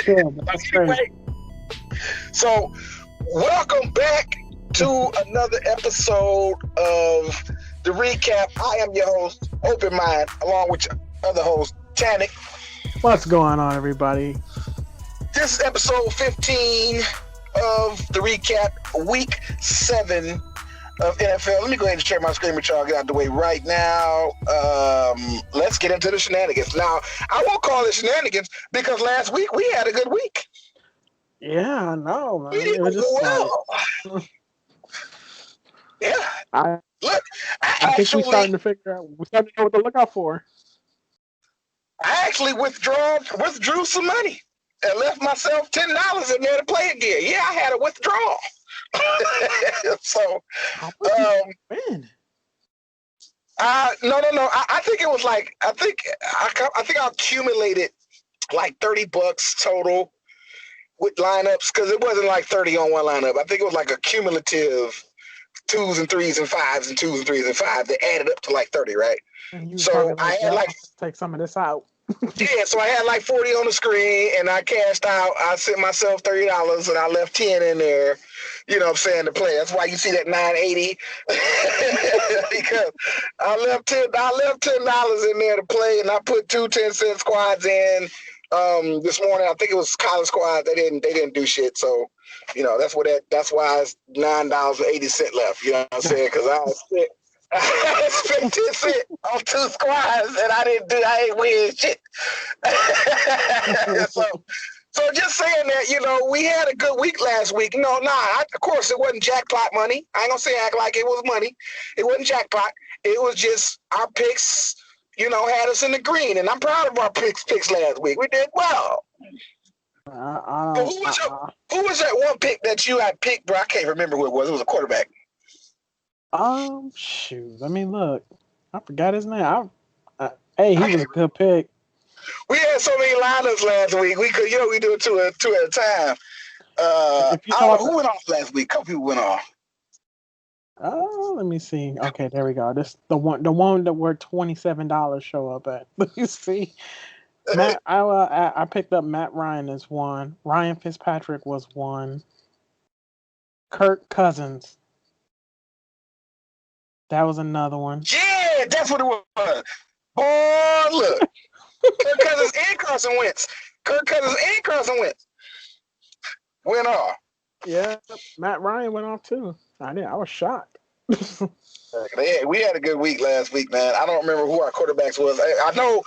chill. That's crazy. Anyway, so welcome back to another episode of the recap. I am your host, Open Mind, along with your other host, Tannic. What's going on, everybody? This is episode 15 of the recap, week 7 of NFL. Let me go ahead and share my screen with y'all. Get out the way right now. Let's get into the shenanigans. Now, I won't call it shenanigans because last week we had a good week. Yeah, I know, man. We did It was just well. Yeah. I Look, think we're starting to figure out. We're starting to know what to look out for. I actually withdrew some money and left myself $10 in there to play again. Yeah, I had a withdrawal. So, How much did you win? no. I think it was like I think I accumulated like $30 total with lineups because it wasn't like 30 on one lineup. I think it was like a cumulative 2s and 3s and 5s and 2s and 3s and 5s that added up to like 30, right? And you So I had like take some of this out. yeah, so I had like 40 on the screen and I cashed out. I sent myself $30 and I left 10 in there, you know what I'm saying, to play. That's why you see that 980 because I left $10 in there to play and I put 2 10-cent squads in this morning. I think it was college squads. They didn't do shit. So, you know, that's why it's $9.80 left, you know what I'm saying? Because I spent 10 cents on 2 squads and I ain't win shit. So just saying that, you know, we had a good week last week. Of course it wasn't jackpot money. I ain't gonna say act like it was money. It wasn't jackpot. It was just our picks, you know, had us in the green, and I'm proud of our picks last week. We did well. Who was that one pick that you had picked, bro? I can't remember who it was. It was a quarterback. Shoot. I mean, look, I forgot his name. He was a good pick. We had so many lineups last week. We could, you know, we do it two at a time. Who went off last week? A couple people went off. Let me see. Okay, there we go. This the one that where $27 show up at. Let me see. Matt, I picked up Matt Ryan as one. Ryan Fitzpatrick was one. Kirk Cousins. That was another one. Yeah, that's what it was. Boy, look. Kirk Cousins and Carson Wentz. Went off. Yeah, Matt Ryan went off too. I was shocked. We had a good week last week, man. I don't remember who our quarterbacks was. I know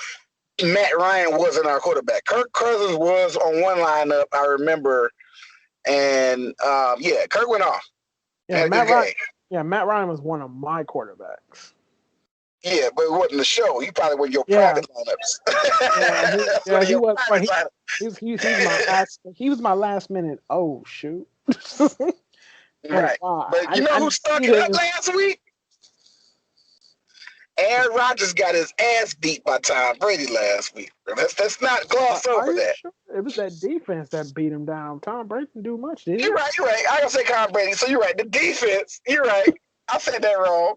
Matt Ryan wasn't our quarterback. Kirk Cousins was on one lineup, I remember. And Kirk went off. Yeah, Matt Ryan was one of my quarterbacks. Yeah, but it wasn't the show. He probably was your private lineups. He was my last minute. Oh shoot! Right. But you know who started up last week? Aaron Rodgers got his ass beat by Tom Brady last week. Let's not gloss over that. Sure? It was that defense that beat him down. Tom Brady didn't do much, did he? You're right. I gotta say Tom Brady. So you're right. The defense. You're right. I said that wrong.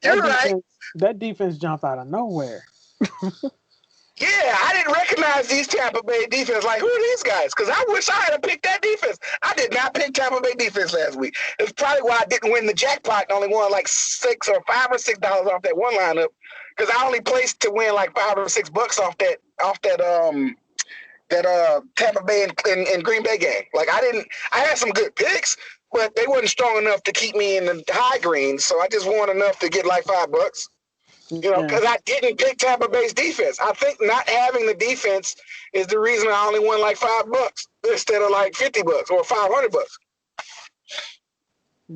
You're right. That defense jumped out of nowhere. Yeah, I didn't recognize these Tampa Bay defense. Like, who are these guys? Because I wish I had picked that defense. I did not pick Tampa Bay defense last week. It's probably why I didn't win the jackpot and only won like $5 or $6 off that one lineup. Because I only placed to win like $5 or $6 off that Tampa Bay and Green Bay game. Like I had some good picks, but they wasn't strong enough to keep me in the high greens. So I just won enough to get like $5. You know, because I didn't pick Tampa Bay's defense. I think not having the defense is the reason I only won like $5 instead of like $50 or $500.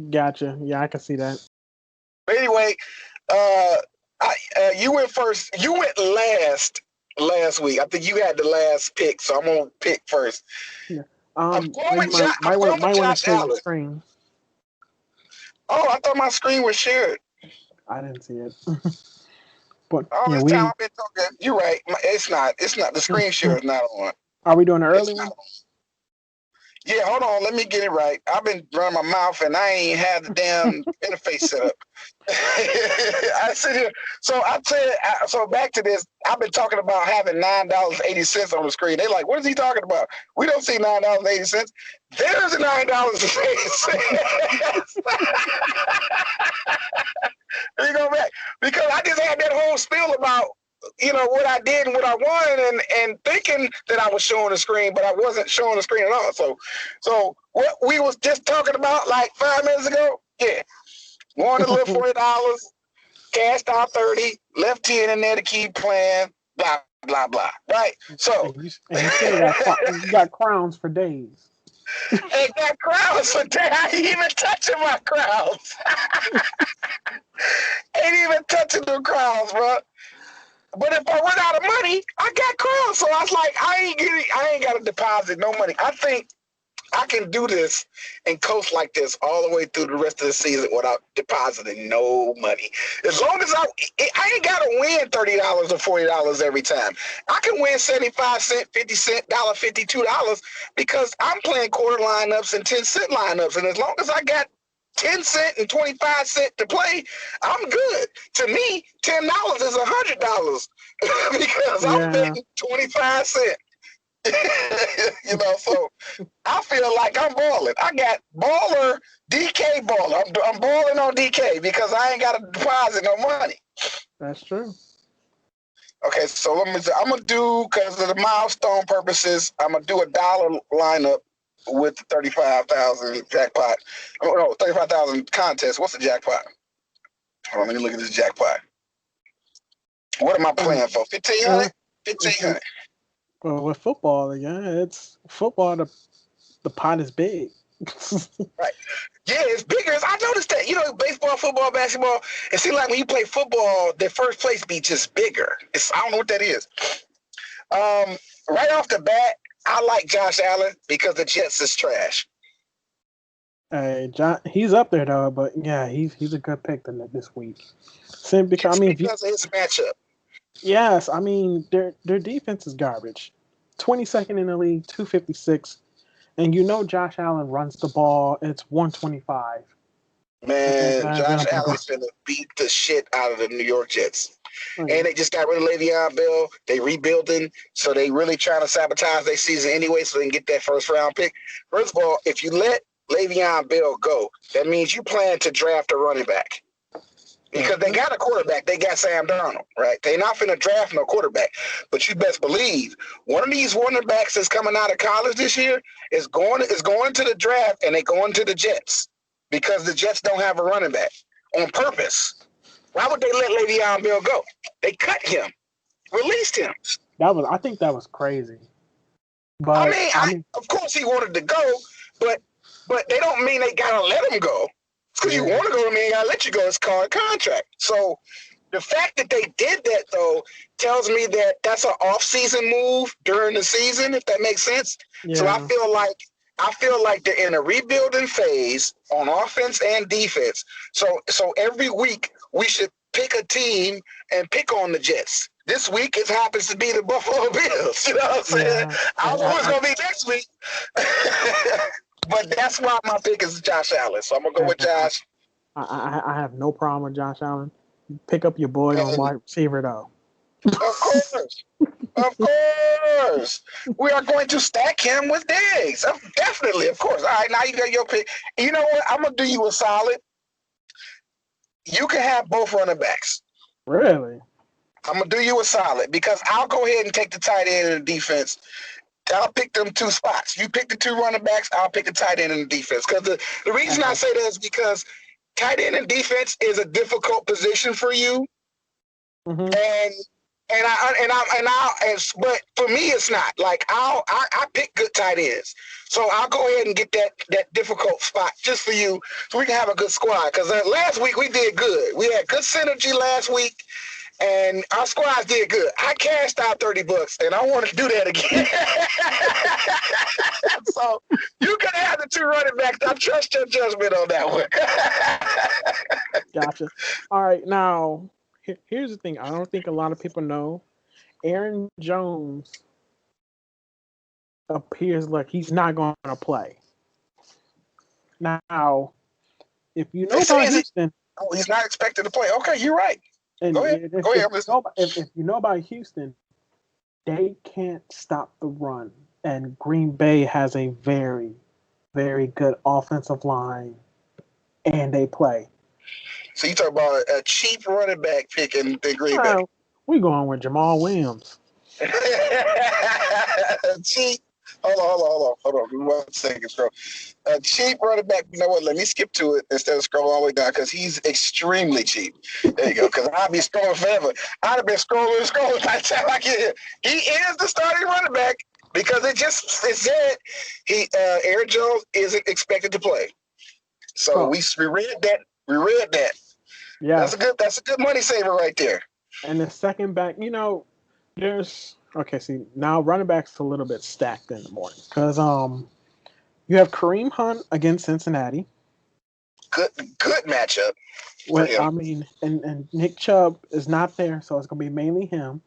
Gotcha. Yeah, I can see that. But anyway, you went first. You went last week. I think you had the last pick, so I'm gonna pick first. Yeah. I'm going with Josh Allen. Screen. Oh, I thought my screen was shared. I didn't see it. But this time I've been talking. You're right. It's not. The screen share is not on. Are we doing it early? Yeah, hold on. Let me get it right. I've been running my mouth and I ain't had the damn interface set up. I sit here. So I said, so back to this. I've been talking about having $9.80 on the screen. They're like, what is he talking about? We don't see $9.80. There's $9.80. You go back because I just had that whole spiel about what I did and what I won, and thinking that I was showing the screen, but I wasn't showing the screen at all. So what we was just talking about like 5 minutes ago, yeah, won a little $40, cashed out 30, left 10 in there to keep playing, blah blah blah. Right. So and you still got crowns for days. Ain't got crowns for days. I ain't even touching my crowns. Ain't even touching the crowns, bro. But if I run out of money, I got crowns. So I was like, I ain't got to deposit no money. I think I can do this and coast like this all the way through the rest of the season without depositing no money. As long as I ain't got to win $30 or $40 every time. I can win 75 cents, 50 cents, $1, $52 because I'm playing quarter lineups and 10-cent lineups. And as long as I got 10 cents and 25 cents to play, I'm good. To me, $10 is $100 because I'm betting 25 cents. So I feel like I'm balling. I got baller, DK baller. I'm balling on DK because I ain't got to deposit no money. That's true. Okay, so I'm gonna do, because of the milestone purposes, I'm gonna do a dollar lineup with the 35,000 jackpot. Oh no, 35,000 contest. What's the jackpot? Hold on, let me look at this jackpot. What am I playing for? 1,500? 1,500. Well, with football, yeah, it's football. The pot is big. Right. Yeah, it's bigger. I noticed that. Baseball, football, basketball. It seems like when you play football, the first place be just bigger. I don't know what that is. Right off the bat, I like Josh Allen because the Jets is trash. Hey, John, he's up there though, but yeah, he's a good pick this week. Because because of his matchup. Yes, I mean their defense is garbage. 22nd in the league, 256, and Josh Allen runs the ball. It's 125. Man, Josh Allen's gonna beat the shit out of the New York Jets. And they just got rid of Le'Veon Bell. They rebuilding, so they really trying to sabotage their season anyway, so they can get that first round pick. First of all, if you let Le'Veon Bell go, that means you plan to draft a running back. Because they got a quarterback. They got Sam Darnold, right? They not finna draft no quarterback. But you best believe one of these running backs that's coming out of college this year is going to the draft, and they going to the Jets because the Jets don't have a running back on purpose. Why would they let Le'Veon Bell go? They cut him, released him. I think that was crazy. But I mean, of course he wanted to go, but they don't mean they gotta let him go. It's because you want to go, I mean, they gotta let you go. It's called a contract. So the fact that they did that though tells me that that's an off-season move during the season, if that makes sense. Yeah. So I feel like they're in a rebuilding phase on offense and defense. So every week we should pick a team and pick on the Jets. This week it happens to be the Buffalo Bills. You know what I'm saying? Yeah. I don't know who it's gonna be next week. But that's why my pick is Josh Allen. So I'm gonna go with Josh. I have no problem with Josh Allen. Pick up your boy on wide receiver though. Of course. Of course. We are going to stack him with Diggs. Definitely, of course. All right, now you got your pick. You know what? I'm gonna do you a solid. You can have both running backs. Really? I'm gonna do you a solid because I'll go ahead and take the tight end in the defense. I'll pick them two spots. You pick the two running backs. I'll pick the tight end in the defense. Because the reason I say that is because tight end and defense is a difficult position for you, but for me it's not. Like I pick good tight ends, so I'll go ahead and get that difficult spot just for you, so we can have a good squad. Because last week we did good. We had good synergy last week. And our squads did good. I cashed out $30, and I want to do that again. So you can have the two running backs. I trust your judgment on that one. Gotcha. All right, now here's the thing. I don't think a lot of people know. Aaron Jones appears like he's not going to play. Now, if you know about Houston, he's not expected to play. Okay, you're right. And Go ahead. If you know about Houston, they can't stop the run, and Green Bay has a very, very good offensive line, and they play. So you talk about a cheap running back pick in Green Bay. We going with Jamal Williams. Cheap. Hold on. Give me 1 second, scroll. A cheap running back. You know what? Let me skip to it instead of scrolling all the way down because he's extremely cheap. There you go. Because I'll be scrolling forever. I'd have been scrolling by the time I get here. He is the starting running back because it said Aaron Jones isn't expected to play. So we read that. Yeah, that's a good money saver right there. And the second back, now running back's a little bit stacked in the morning because you have Kareem Hunt against Cincinnati. Good matchup. And Nick Chubb is not there, so it's gonna be mainly him.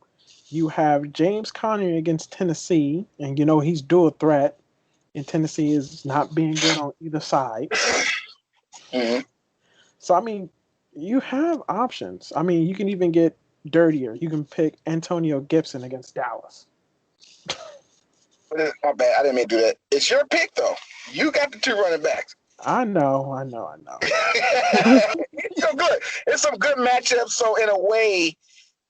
You have James Conner against Tennessee, and he's dual threat, and Tennessee is not being good on either side. Mm-hmm. So you have options. You can even get dirtier. You can pick Antonio Gibson against Dallas. My bad. I didn't mean to do that. It's your pick, though. You got the 2 running backs. I know. Good. It's some good matchups. So in a way,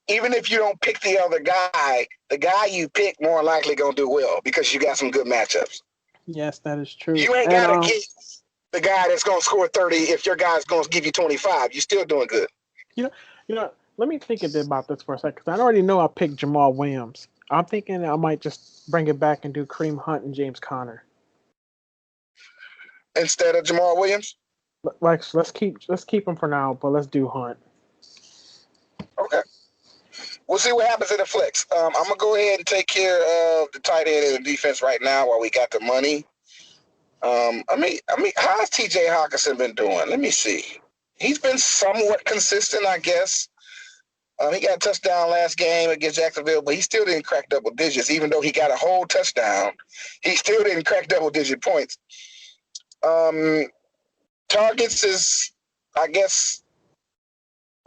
even if you don't pick the other guy, the guy you pick more likely gonna do well because you got some good matchups. Yes, that is true. You ain't gotta get the guy that's gonna score 30 if your guy's gonna give you 25. You're still doing good. Let me think about this for a second because I already know I picked Jamal Williams. I'm thinking I might just bring it back and do Kareem Hunt and James Conner instead of Jamal Williams. Let's keep him for now, but let's do Hunt. Okay. We'll see what happens in the flex. I'm gonna go ahead and take care of the tight end and the defense right now while we got the money. How's T.J. Hockenson been doing? Let me see. He's been somewhat consistent, I guess. He got a touchdown last game against Jacksonville, but he still didn't crack double digits. Even though he got a whole touchdown, he still didn't crack double-digit points. Targets is, I guess,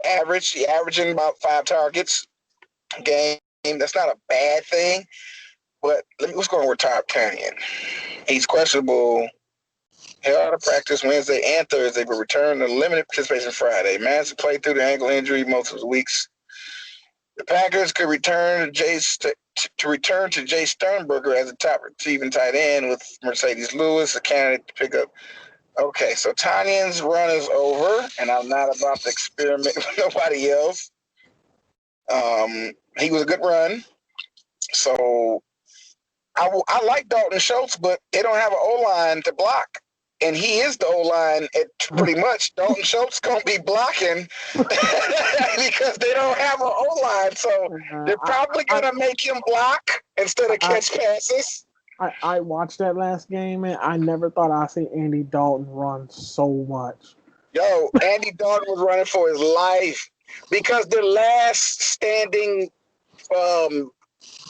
average. He averaging about 5 targets a game. That's not a bad thing. But let's go on with Tonyan. He's questionable. Held out of practice Wednesday and Thursday, but returned to limited participation Friday. Managed to play through the ankle injury most of the weeks. The Packers could return to Jay Sternberger as a top receiving tight end with Mercedes Lewis, a candidate to pick up. Okay, so Tonyan's run is over, and I'm not about to experiment with nobody else. He was a good run. So I like Dalton Schultz, but they don't have an O-line to block. And he is the O-line at pretty much. Dalton Schultz going to be blocking because they don't have an O-line. So they're probably going to make him block instead of catch passes. I watched that last game, and I never thought I'd see Andy Dalton run so much. Yo, Andy Dalton was running for his life because the last standing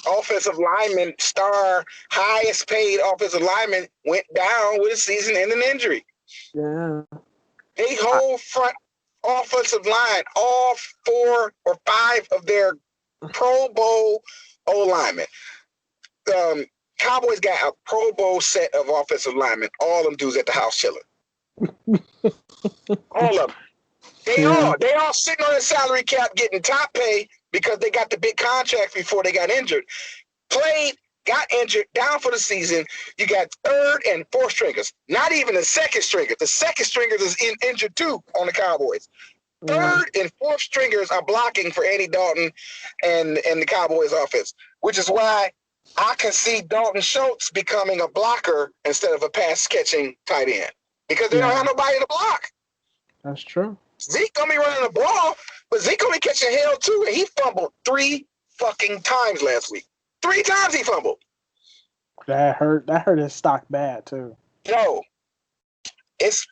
offensive lineman, highest paid offensive lineman, went down with a season-ending injury. Yeah. They whole front offensive line, all 4 or 5 of their Pro Bowl O-linemen. Cowboys got a Pro Bowl set of offensive linemen. All them dudes at the house chilling. All of them. They all sitting on the salary cap getting top pay because they got the big contracts before they got injured. Played, got injured, down for the season. You got 3rd and 4th stringers. Not even the 2nd stringers. The 2nd stringers is injured too on the Cowboys. 3rd and 4th stringers are blocking for Andy Dalton and the Cowboys offense, which is why I can see Dalton Schultz becoming a blocker instead of a pass-catching tight end because they don't have nobody to block. That's true. Zeke gonna be running the ball, but Zeke gonna be catching hell too, and he fumbled 3 fucking times last week. 3 times he fumbled. That hurt his stock bad too. Yo,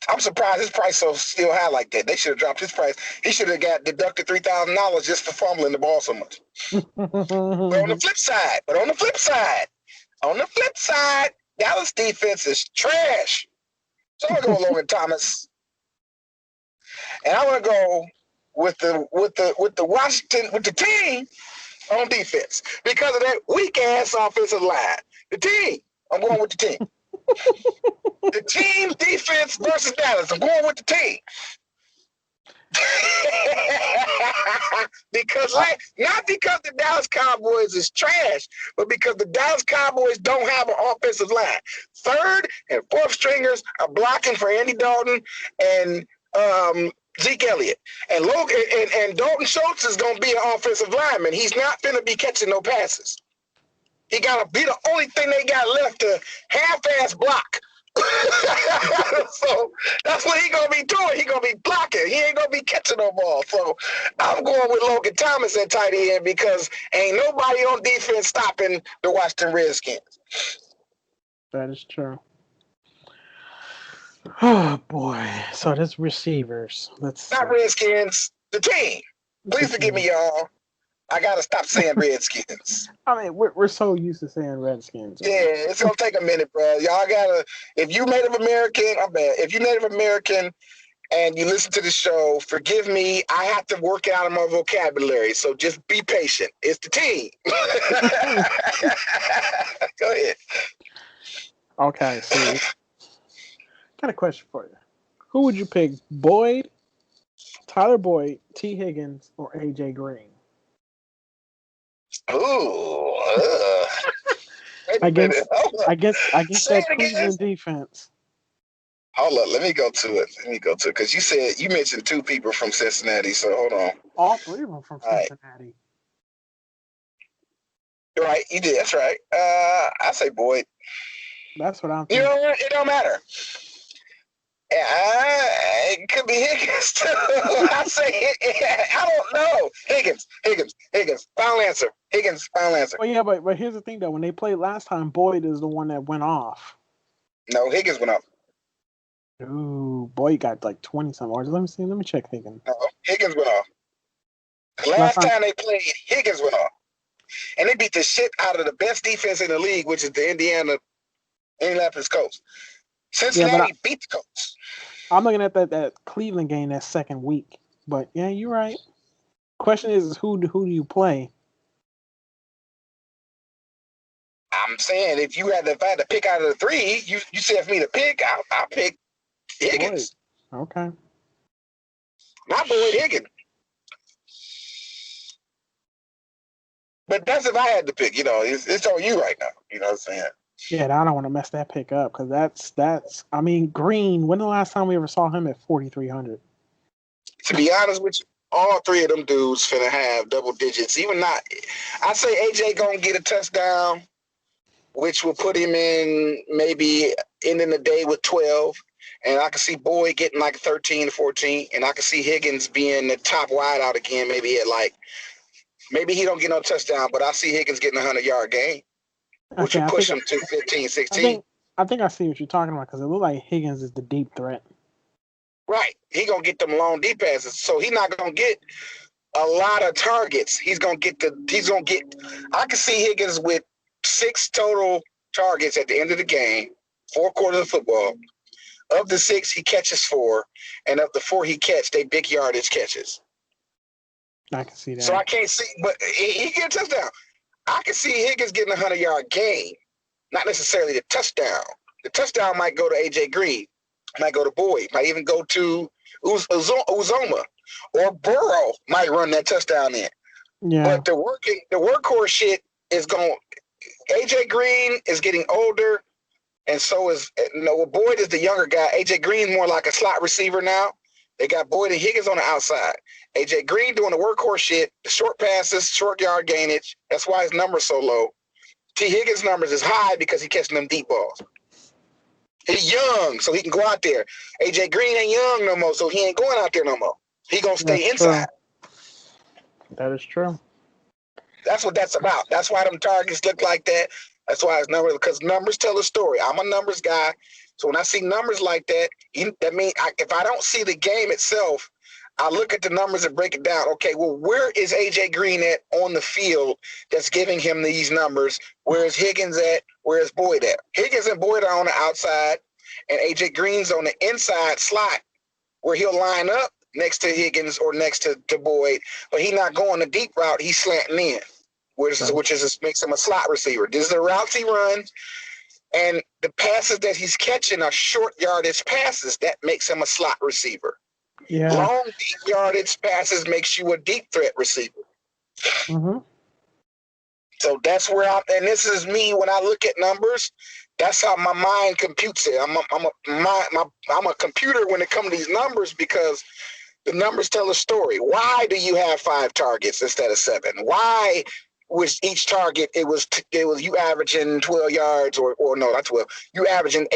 I'm surprised his price is still high like that. They should have dropped his price. He should have got deducted $3,000 just for fumbling the ball so much. But on the flip side, On the flip side, Dallas defense is trash. So I'm gonna go Logan Thomas, and I'm gonna go with the Washington with the team on defense because of that weak ass offensive line. The team. I'm going with the team. The team defense versus Dallas. I'm going with the team. Not because the Dallas Cowboys is trash, but because the Dallas Cowboys don't have an offensive line. Third and fourth stringers are blocking for Andy Dalton and Zeke Elliott. And Dalton Schultz is gonna be an offensive lineman. He's not gonna be catching no passes. He gotta be the only thing they got left to half-ass block. So that's what he gonna be doing. He gonna be blocking. He ain't gonna be catching no ball. So I'm going with Logan Thomas at tight end because ain't nobody on defense stopping the Washington Redskins. That is true. Oh boy. So that's receivers. Not Redskins, the team. Please forgive me, y'all. I gotta stop saying Redskins. I mean, we're so used to saying Redskins. Yeah, it's gonna take a minute, bro. Y'all gotta. If you Native American, I'm bad. If you Native American and you listen to the show, forgive me. I have to work it out of my vocabulary, so just be patient. It's the team. Go ahead. Okay, so got a question for you. Who would you pick, Boyd, Tyler Boyd, T. Higgins, or AJ Green? Ooh. Against that Cleveland defense. Hold up, let me go to it. Because you mentioned two people from Cincinnati, so hold on. All three of them from Cincinnati. Right, you did. That's right. I say Boyd. That's what I'm thinking. You know what? It don't matter. It could be Higgins too. I say I don't know. Higgins. Final answer. Higgins. Final answer. Well, yeah, but here's the thing though. When they played last time, Boyd is the one that went off. No, Higgins went off. Ooh, Boyd got like 20 some yards. Let me see. Let me check Higgins. No, Higgins went off. Last time they played, Higgins went off, and they beat the shit out of the best defense in the league, which is the Indianapolis Colts. Cincinnati beat the Colts. I'm looking at that Cleveland game that second week. But yeah, you're right. Question is who do you play? I'm saying if I had to pick out of the three, you said for me to pick, I'll pick Higgins. Boyd. Okay. Not Boyd, Higgins. But that's if I had to pick. You know, it's on you right now. You know what I'm saying? Yeah, I don't want to mess that pick up because that's. I mean, Green. When the last time we ever saw him at 4,300? To be honest with you, all three of them dudes finna have double digits. Even not, I say AJ gonna get a touchdown, which will put him in maybe ending the day with 12, and I can see Boyd getting like 13 to 14, and I can see Higgins being the top wideout again. Maybe he don't get no touchdown, but I see Higgins getting a 100-yard game. Which will push him to 15, 16. I think I see what you're talking about because it looks like Higgins is the deep threat. Right. He going to get them long deep passes. So he's not going to get a lot of targets. I can see Higgins with 6 total targets at the end of the game, 4 quarters of football. Of the 6, he catches 4. And of the 4 he catch, they big yardage catches. I can see that. So I can't see, but he get a touchdown. I can see Higgins getting a 100-yard game, not necessarily the touchdown. The touchdown might go to AJ Green, might go to Boyd, might even go to Uzoma, or Burrow might run that touchdown in. Yeah. But the workhorse shit is going. AJ Green is getting older, and so is Boyd is the younger guy. AJ Green more like a slot receiver now. They got Boyd and Higgins on the outside. AJ Green doing the workhorse shit, the short passes, short yard gainage. That's why his number's so low. T. Higgins' numbers is high because he catching them deep balls. He's young, so he can go out there. AJ Green ain't young no more, so he ain't going out there no more. He gonna stay inside. True. That is true. That's what that's about. That's why them targets look like that. That's why it's numbers, because numbers tell a story. I'm a numbers guy. So when I see numbers like that, that means if I don't see the game itself, I look at the numbers and break it down. Okay, well, where is AJ Green at on the field that's giving him these numbers? Where is Higgins at? Where is Boyd at? Higgins and Boyd are on the outside, and AJ Green's on the inside slot where he'll line up next to Higgins or next to Boyd, but he's not going the deep route. He's slanting in, which makes him a slot receiver. This is the routes he runs, and the passes that he's catching are short yardage passes. That makes him a slot receiver. Yeah. Long deep yardage passes makes you a deep threat receiver. Mm-hmm. So that's where and this is me when I look at numbers. That's how my mind computes it. I'm a computer when it comes to these numbers because the numbers tell a story. Why do you have 5 targets instead of 7? Why was each target it was you averaging 12 yards or no, not 12. You averaging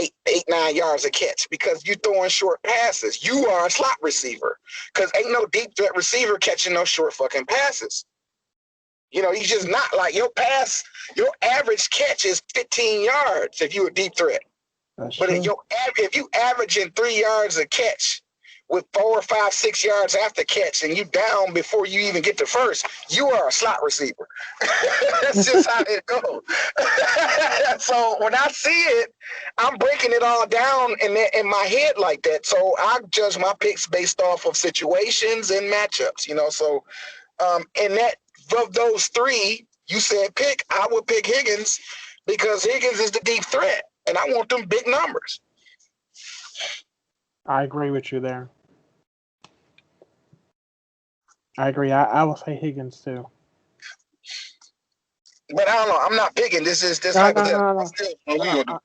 9 yards a catch because you throwing short passes. You are a slot receiver because ain't no deep threat receiver catching those short fucking passes. You know, you just not like your average catch is 15 yards if you a deep threat. That's but true. if you averaging 3 yards a catch with 4, 5, 6 yards after catch and you down before you even get to first, you are a slot receiver. That's just how it goes. So when I see it, I'm breaking it all down in my head like that. So I judge my picks based off of situations and matchups, you know. So and that of those 3, you said pick, I would pick Higgins because Higgins is the deep threat, and I want them big numbers. I agree with you there. I agree. I will say Higgins too. But I don't know. I'm not picking. This hypothetical.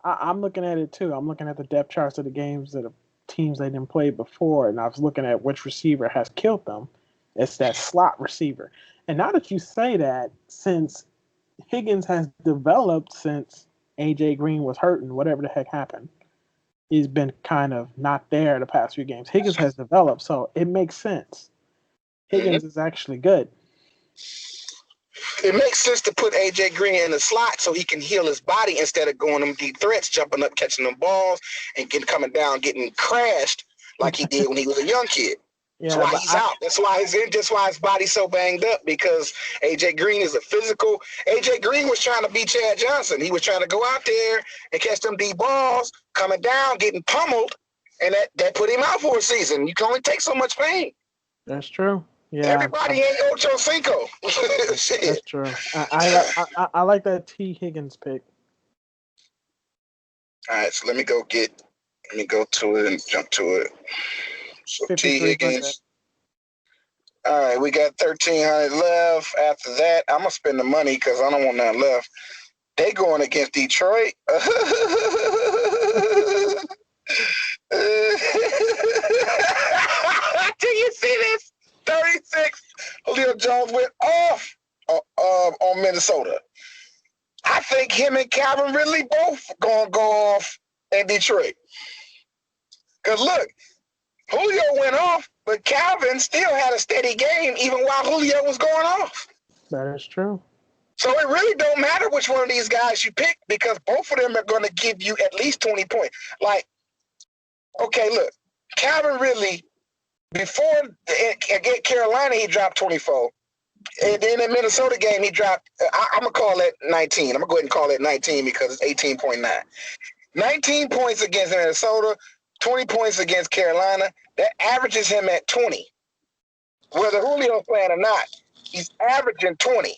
I'm looking at it too. I'm looking at the depth charts of the games that teams they didn't play before, and I was looking at which receiver has killed them. It's that slot receiver. And now that you say that, since Higgins has developed since AJ Green was hurting, whatever the heck happened, he's been kind of not there the past few games. Higgins has developed, so it makes sense. Higgins is actually good. It makes sense to put AJ Green in the slot so he can heal his body instead of going them deep threats, jumping up, catching them balls, and coming down, getting crashed like he did when he was a young kid. Yeah, that's why he's out. That's why his body's so banged up, because AJ Green is a physical. AJ Green was trying to beat Chad Johnson. He was trying to go out there and catch them deep balls, coming down, getting pummeled, and that put him out for a season. You can only take so much pain. That's true. Yeah. Everybody ain't Ocho Cinco. That's true. I like that T. Higgins pick. All right, so let me go to it and jump to it. So T. Higgins. All right, we got 1,300 left. After that, I'm gonna spend the money because I don't want nothing left. They going against Detroit. Do you see this? 36. Julio Jones went off on Minnesota. I think him and Calvin Ridley both gonna go off in Detroit. Cause look, Julio went off, but Calvin still had a steady game even while Julio was going off. That is true. So it really don't matter which one of these guys you pick, because both of them are going to give you at least 20 points. Like, okay, look, Calvin Ridley, before against Carolina, he dropped 24. And then in Minnesota game, he dropped, I'm going to call it 19. I'm going to go ahead and call it 19 because it's 18.9. 19 points against Minnesota, 20 points against Carolina. That averages him at 20. Whether Julio's playing or not, he's averaging 20.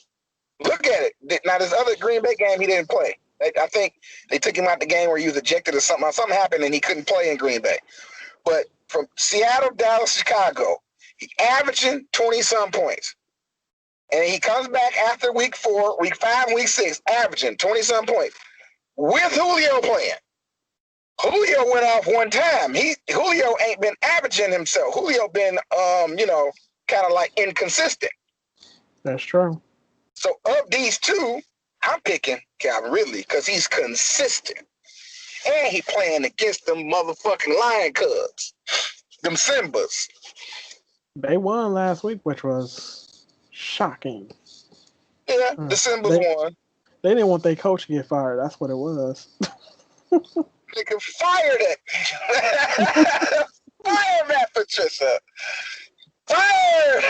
Look at it. Now, this other Green Bay game, he didn't play. I think they took him out the game where he was ejected or something. Something happened and he couldn't play in Green Bay. But from Seattle, Dallas, Chicago, he averaging 20-some points. And he comes back after week 4, week 5, week 6, averaging 20-some points with Julio playing. Julio went off one time. Julio ain't been averaging himself. Julio been, kind of like inconsistent. That's true. So of these two, I'm picking Calvin Ridley because he's consistent. And he playing against them motherfucking Lion Cubs. Them Simbas. They won last week, which was shocking. Yeah, the Simbas won. They didn't want their coach to get fired. That's what it was. They can fire that. Fire Matt Patricia. Fire.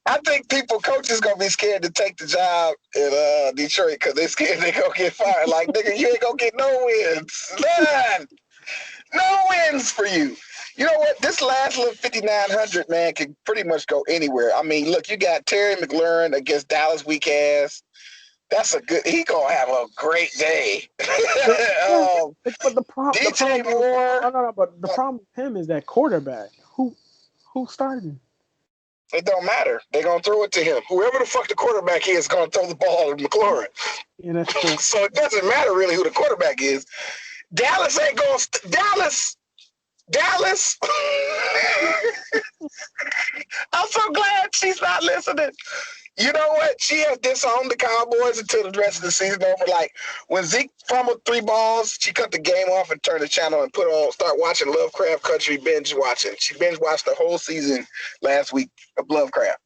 I think coaches gonna be scared to take the job in Detroit because they're scared they gonna get fired. Like, nigga, you ain't gonna get no wins. None. No wins for you. You know what? This last little 5,900, man, can pretty much go anywhere. I mean, look, you got Terry McLaurin against Dallas weak ass. That's he gonna have a great day. But the problem, DJ Moore. No. But the problem with him is that quarterback. Who's starting? It don't matter. They're gonna throw it to him. Whoever the fuck the quarterback is gonna throw the ball to McLaurin. Yeah, that's true. So it doesn't matter really who the quarterback is. Dallas ain't going to Dallas. I'm so glad she's not listening. You know what? She has disowned the Cowboys until the rest of the season over. Like, when Zeke fumbled 3 balls, she cut the game off and turned the channel and start watching Lovecraft Country binge watching. She binge watched the whole season last week of Lovecraft.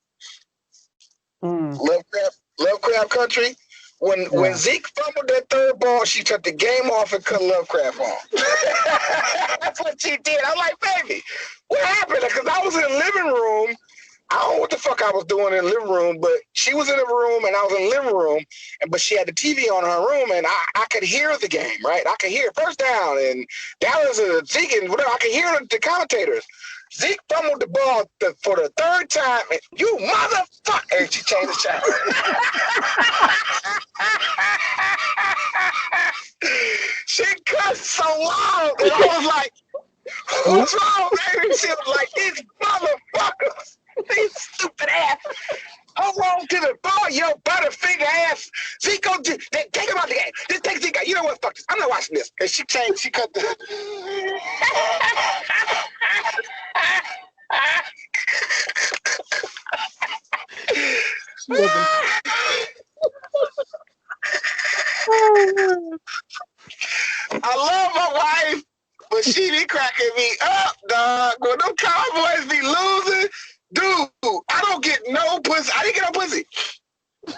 Lovecraft Country. When Zeke fumbled that 3rd ball, she took the game off and cut Lovecraft on. That's what she did. I'm like, baby, what happened? Because I was in the living room. I don't know what the fuck I was doing in the living room, but she was in the room and I was in the living room, but she had the TV on in her room and I could hear the game, right? I could hear first down and Dallas and Zeke and whatever. I could hear the commentators. Zeke fumbled the ball for the 3rd time. And, you motherfucker! And she changed the channel. She cussed so loud. And I was like, what's wrong, baby? She was like, these motherfuckers. These stupid ass. Hold on to the ball, yo, butterfinger ass. Zeke, take him out the game. Just take Zeke out. You know what? Fuck this. I'm not watching this. And she cut the. I love my wife, but she be cracking me up, dog. When them Cowboys be losing, dude, I don't get no pussy. I didn't get no pussy.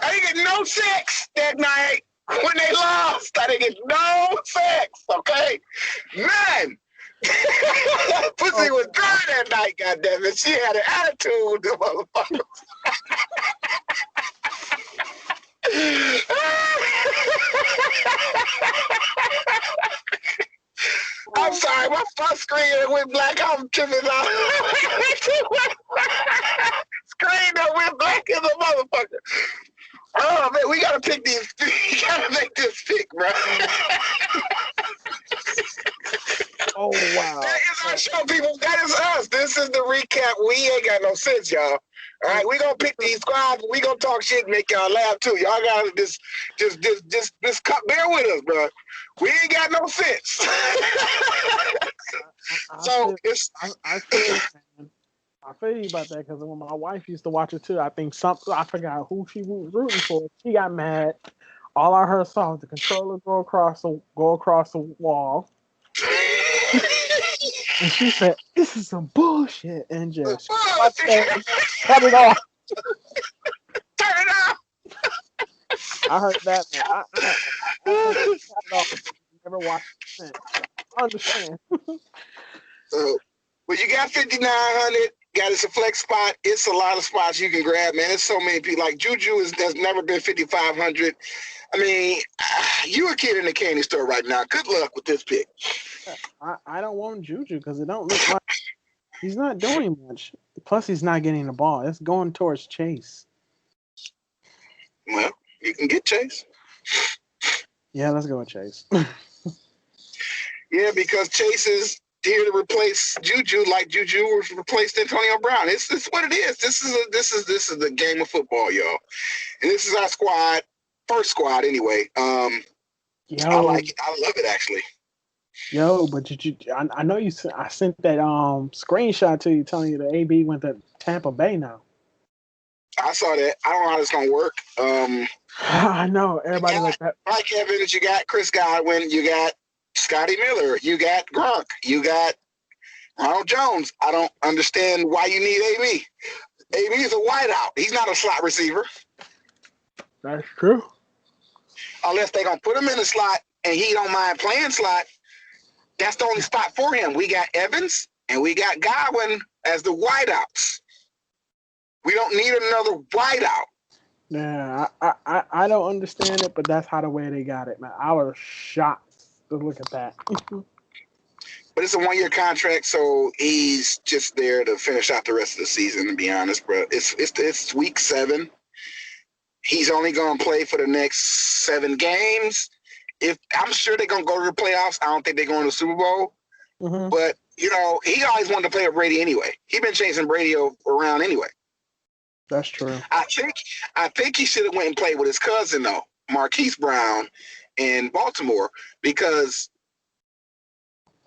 I didn't get no sex that night when they lost. I didn't get no sex, okay? None. Pussy was dry that night, goddammit. She had an attitude with the motherfuckers. I'm sorry, my fuck screen went black. I'm tripping out. Screen that went black as a motherfucker. Oh man, we gotta pick these. We gotta make this pick, bro. Oh wow! That is our show, people. That is us. This is the recap. We ain't got no sense, y'all. All right, we gonna pick these squads. We gonna talk shit and make y'all laugh too. Y'all gotta just bear with us, bro. We ain't got no sense. I feel you about that because when my wife used to watch it too, I forgot who she was rooting for. She got mad. All I heard saw was the controller go across the wall. And she said, "This is some bullshit," and just cut it off. Turn it off. I heard that. I never watched it since. I understand. Well, you got 5,900. Got us a flex spot. It's a lot of spots you can grab, man. There's so many people. Like Juju has never been 5,500. I mean, you a kid in the candy store right now. Good luck with this pick. I don't want Juju because it don't look like he's not doing much. Plus, he's not getting the ball. It's going towards Chase. Well, you can get Chase. Yeah, let's go with Chase. Yeah, because Chase is here to replace Juju, like Juju replaced Antonio Brown. It's what it is. This is the game of football, y'all. And this is our squad, first squad anyway. I like it. I love it actually. Yo, but I know you. I sent that screenshot to you telling you the AB went to Tampa Bay now. I saw that. I don't know how this gonna work. I know everybody like that. Mike Evans, you got Chris Godwin, you got Scotty Miller, you got Gronk, you got Ronald Jones. I don't understand why you need AB. AB is a wideout. He's not a slot receiver. That's true. Unless they're gonna put him in the slot and he don't mind playing slot, that's the only spot for him. We got Evans and we got Godwin as the wideouts. We don't need another wideout. Yeah, I don't understand it, but that's how the way they got it, man. I was shocked to look at that. But it's a 1-year contract, so he's just there to finish out the rest of the season. To be honest, bro, it's week 7. He's only going to play for the next 7 games. If I'm sure they're going to go to the playoffs, I don't think they're going to the Super Bowl. Mm-hmm. But he always wanted to play with Brady anyway. He's been chasing Brady around anyway. That's true. I think he should have went and played with his cousin though, Marquise Brown, in Baltimore, because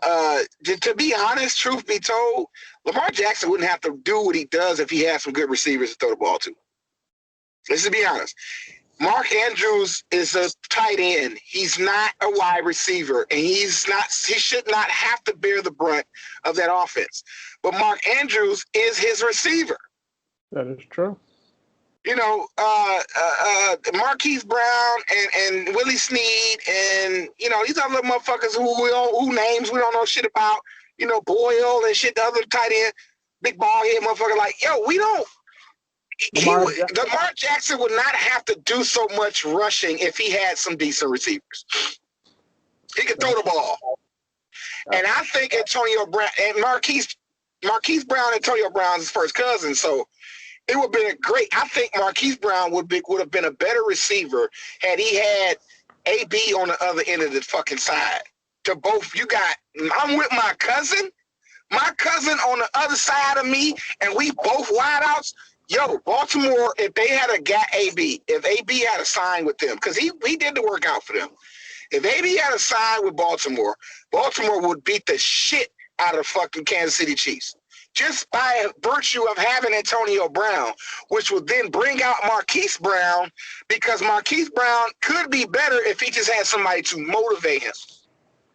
to be honest, truth be told, Lamar Jackson wouldn't have to do what he does if he had some good receivers to throw the ball to. Let's just be honest. Mark Andrews is a tight end. He's not a wide receiver, and he should not have to bear the brunt of that offense. But Mark Andrews is his receiver. That is true. Marquise Brown and Willie Snead and these other little motherfuckers who names we don't know shit about. Boyle and shit. The other tight end, big ball head motherfucker. Like, yo, we don't. Lamar Jackson would not have to do so much rushing if he had some decent receivers. He could throw the ball. And I think Antonio Brown and Marquise Brown, Antonio Brown's his first cousin, so it would have been I think Marquise Brown would have been a better receiver had he had AB on the other end of the fucking side. I'm with my cousin on the other side of me, and we both wideouts. Yo, Baltimore, if they had if AB had a sign with them, because he did the work out for them. If AB had a sign with Baltimore, Baltimore would beat the shit out of fucking Kansas City Chiefs. Just by virtue of having Antonio Brown, which would then bring out Marquise Brown, because Marquise Brown could be better if he just had somebody to motivate him.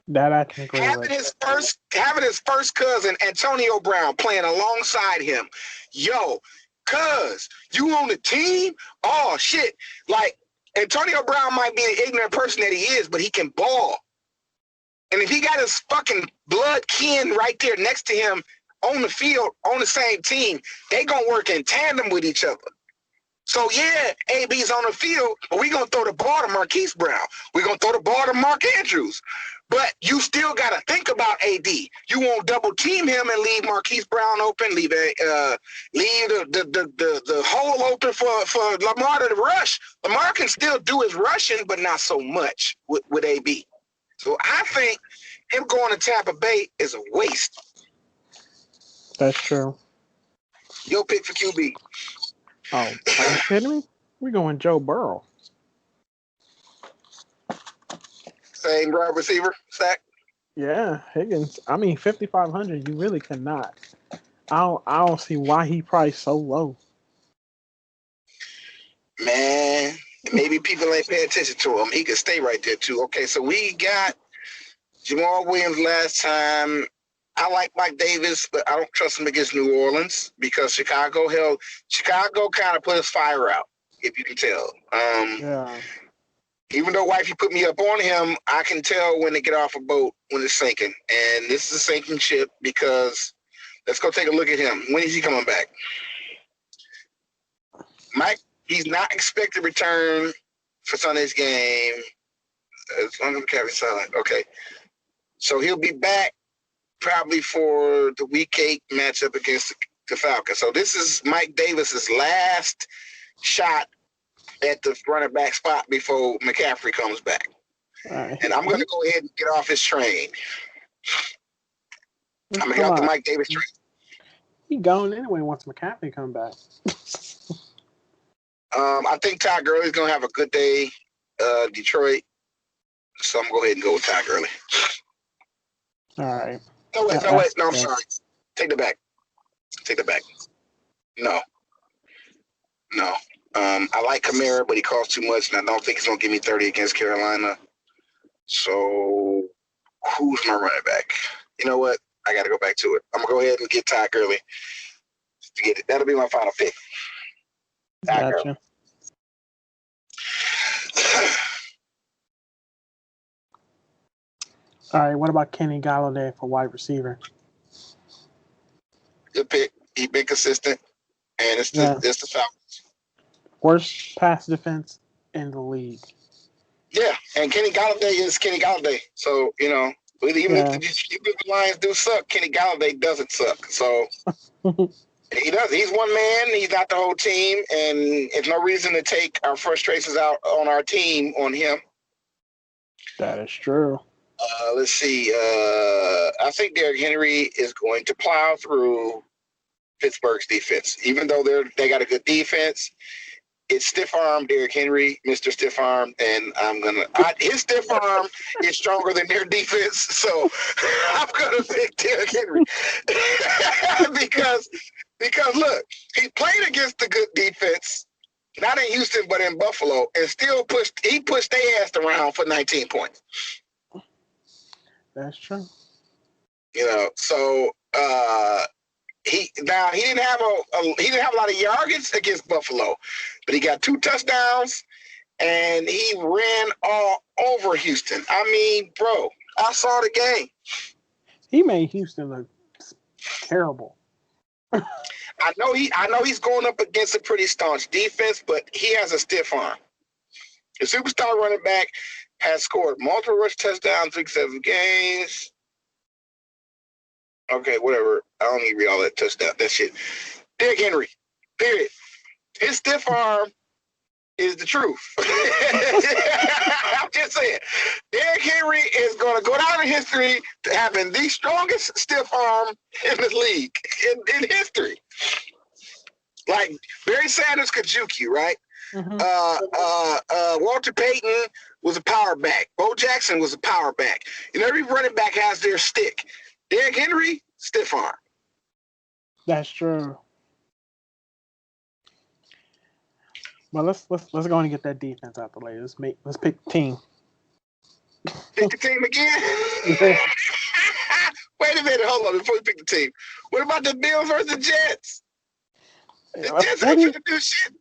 That I can agree with. Having his first cousin, Antonio Brown, playing alongside him. Yo, cuz, you on the team? Oh, shit. Like, Antonio Brown might be the ignorant person that he is, but he can ball. And if he got his fucking blood kin right there next to him on the field, on the same team, they going to work in tandem with each other. So, yeah, AB's on the field, but we going to throw the ball to Marquise Brown. We're going to throw the ball to Mark Andrews. But you still got to think about AD. You won't double team him and leave Marquise Brown open, leave the hole open for Lamar to rush. Lamar can still do his rushing, but not so much with AB. So I think him going to Tampa Bay is a waste. That's true. Your pick for QB. Oh, are you kidding me? We're going Joe Burrow. Same wide receiver stack? Yeah, Higgins. I mean, 5,500. You really cannot. I don't see why he priced so low. Man, maybe people ain't paying attention to him. He could stay right there too. Okay, so we got Jamal Williams last time. I like Mike Davis, but I don't trust him against New Orleans because Chicago kind of put his fire out, if you can tell. Yeah. Even though wifey put me up on him, I can tell when they get off a boat when it's sinking. And this is a sinking ship because let's go take a look at him. When is he coming back? Mike, he's not expected to return for Sunday's game. As long as the cabin silent. Okay. So he'll be back probably for the Week 8 matchup against the Falcons. So this is Mike Davis's last shot at the running back spot before McCaffrey comes back. And I'm going to go ahead and get off his train. I'm going to get off the Mike Davis train. He gone anyway once McCaffrey come back. I think Todd Gurley's going to have a good day, Detroit. So I'm going to go ahead and go with Todd Gurley. All right. No, I'm sorry. Take it back. No. I like Kamara, but he costs too much, and I don't think he's going to give me 30 against Carolina. So who's my running back? You know what? I got to go back to it. I'm going to go ahead and get Todd Gurley to get it. That'll be my final pick. Gotcha. All right, what about Kenny Galladay for wide receiver? Good pick. He's been consistent, and Yeah, it's the Falcons. worst pass defense in the league. Yeah, and Kenny Galladay is Kenny Galladay. So even if the Lions do suck, Kenny Galladay doesn't suck. So he does. He's one man. He's not the whole team, and it's no reason to take our frustrations out on our team on him. That is true. Let's see. I think Derrick Henry is going to plow through Pittsburgh's defense, even though they got a good defense. It's stiff arm Derrick Henry, Mr. Stiff Arm, and his stiff arm is stronger than their defense, so I'm gonna pick Derrick Henry because look, he played against the good defense, not in Houston but in Buffalo, and still pushed their ass around for 19 points. That's true. So he didn't have a lot of yardage against Buffalo, but he got 2 touchdowns and he ran all over Houston. I mean, bro, I saw the game. He made Houston look terrible. I know he's going up against a pretty staunch defense, but he has a stiff arm. The superstar running back has scored multiple rush touchdowns in 7 games. Okay, whatever. I don't need to read all that touchdown. That shit. Derrick Henry, period. His stiff arm is the truth. I'm just saying. Derrick Henry is going to go down in history to having the strongest stiff arm in the league, in history. Like, Barry Sanders could juke you, right? Mm-hmm. Walter Payton was a power back. Bo Jackson was a power back. Every running back has their stick. Derrick Henry, stiff arm. That's true. Well, let's go and get that defense out the way. Let's pick the team. Pick the team again? Wait a minute, hold on before we pick the team. What about the Bills versus the Jets? The Jets ain't gonna do shit.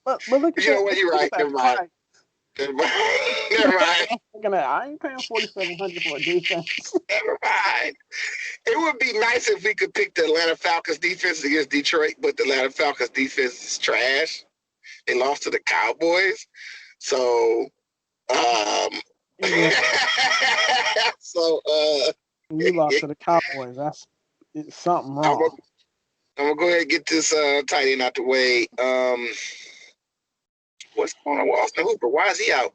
But look at you know what? You're right. Never mind. I ain't paying $4,700 for a defense. Never mind. It would be nice if we could pick the Atlanta Falcons defense against Detroit, but the Atlanta Falcons defense is trash. They lost to the Cowboys. So, you lost to the Cowboys. That's something wrong. I'm gonna go ahead and get this tight end out the way. What's going on with Austin Hooper? Why is he out?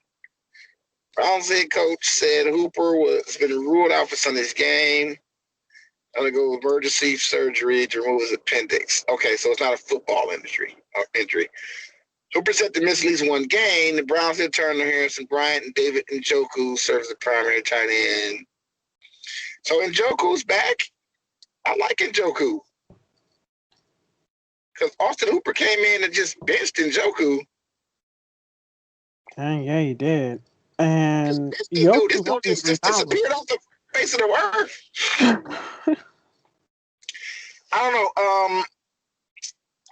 Browns head coach said Hooper has been ruled out for Sunday's game. Undergo emergency surgery to remove his appendix. Okay, so it's not a football injury. Hooper set to miss at least 1 game. The Browns did turn to Harrison Bryant and David Njoku serves the primary tight end. So Njoku's back. I like Njoku. Because Austin Hooper came in and just benched Njoku. Dang, yeah, he did. And this dude just disappeared off the face of the earth. I don't know.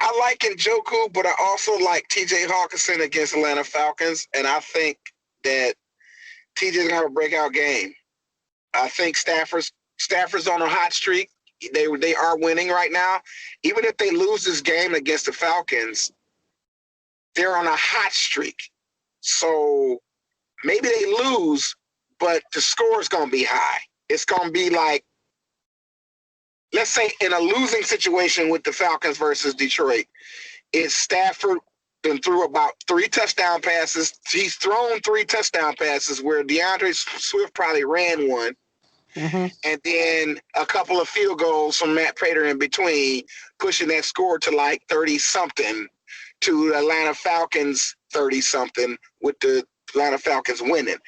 I like Njoku, but I also like TJ Hawkinson against Atlanta Falcons, and I think that TJ's gonna have a breakout game. I think Stafford's on a hot streak. They are winning right now. Even if they lose this game against the Falcons, they're on a hot streak. So maybe they lose, but the score is going to be high. It's going to be like, let's say in a losing situation with the Falcons versus Detroit, it's Stafford been through about 3 touchdown passes. He's thrown 3 touchdown passes where DeAndre Swift probably ran 1. Mm-hmm. And then a couple of field goals from Matt Prater in between, pushing that score to like 30-something to the Atlanta Falcons 30-something with the Atlanta Falcons winning.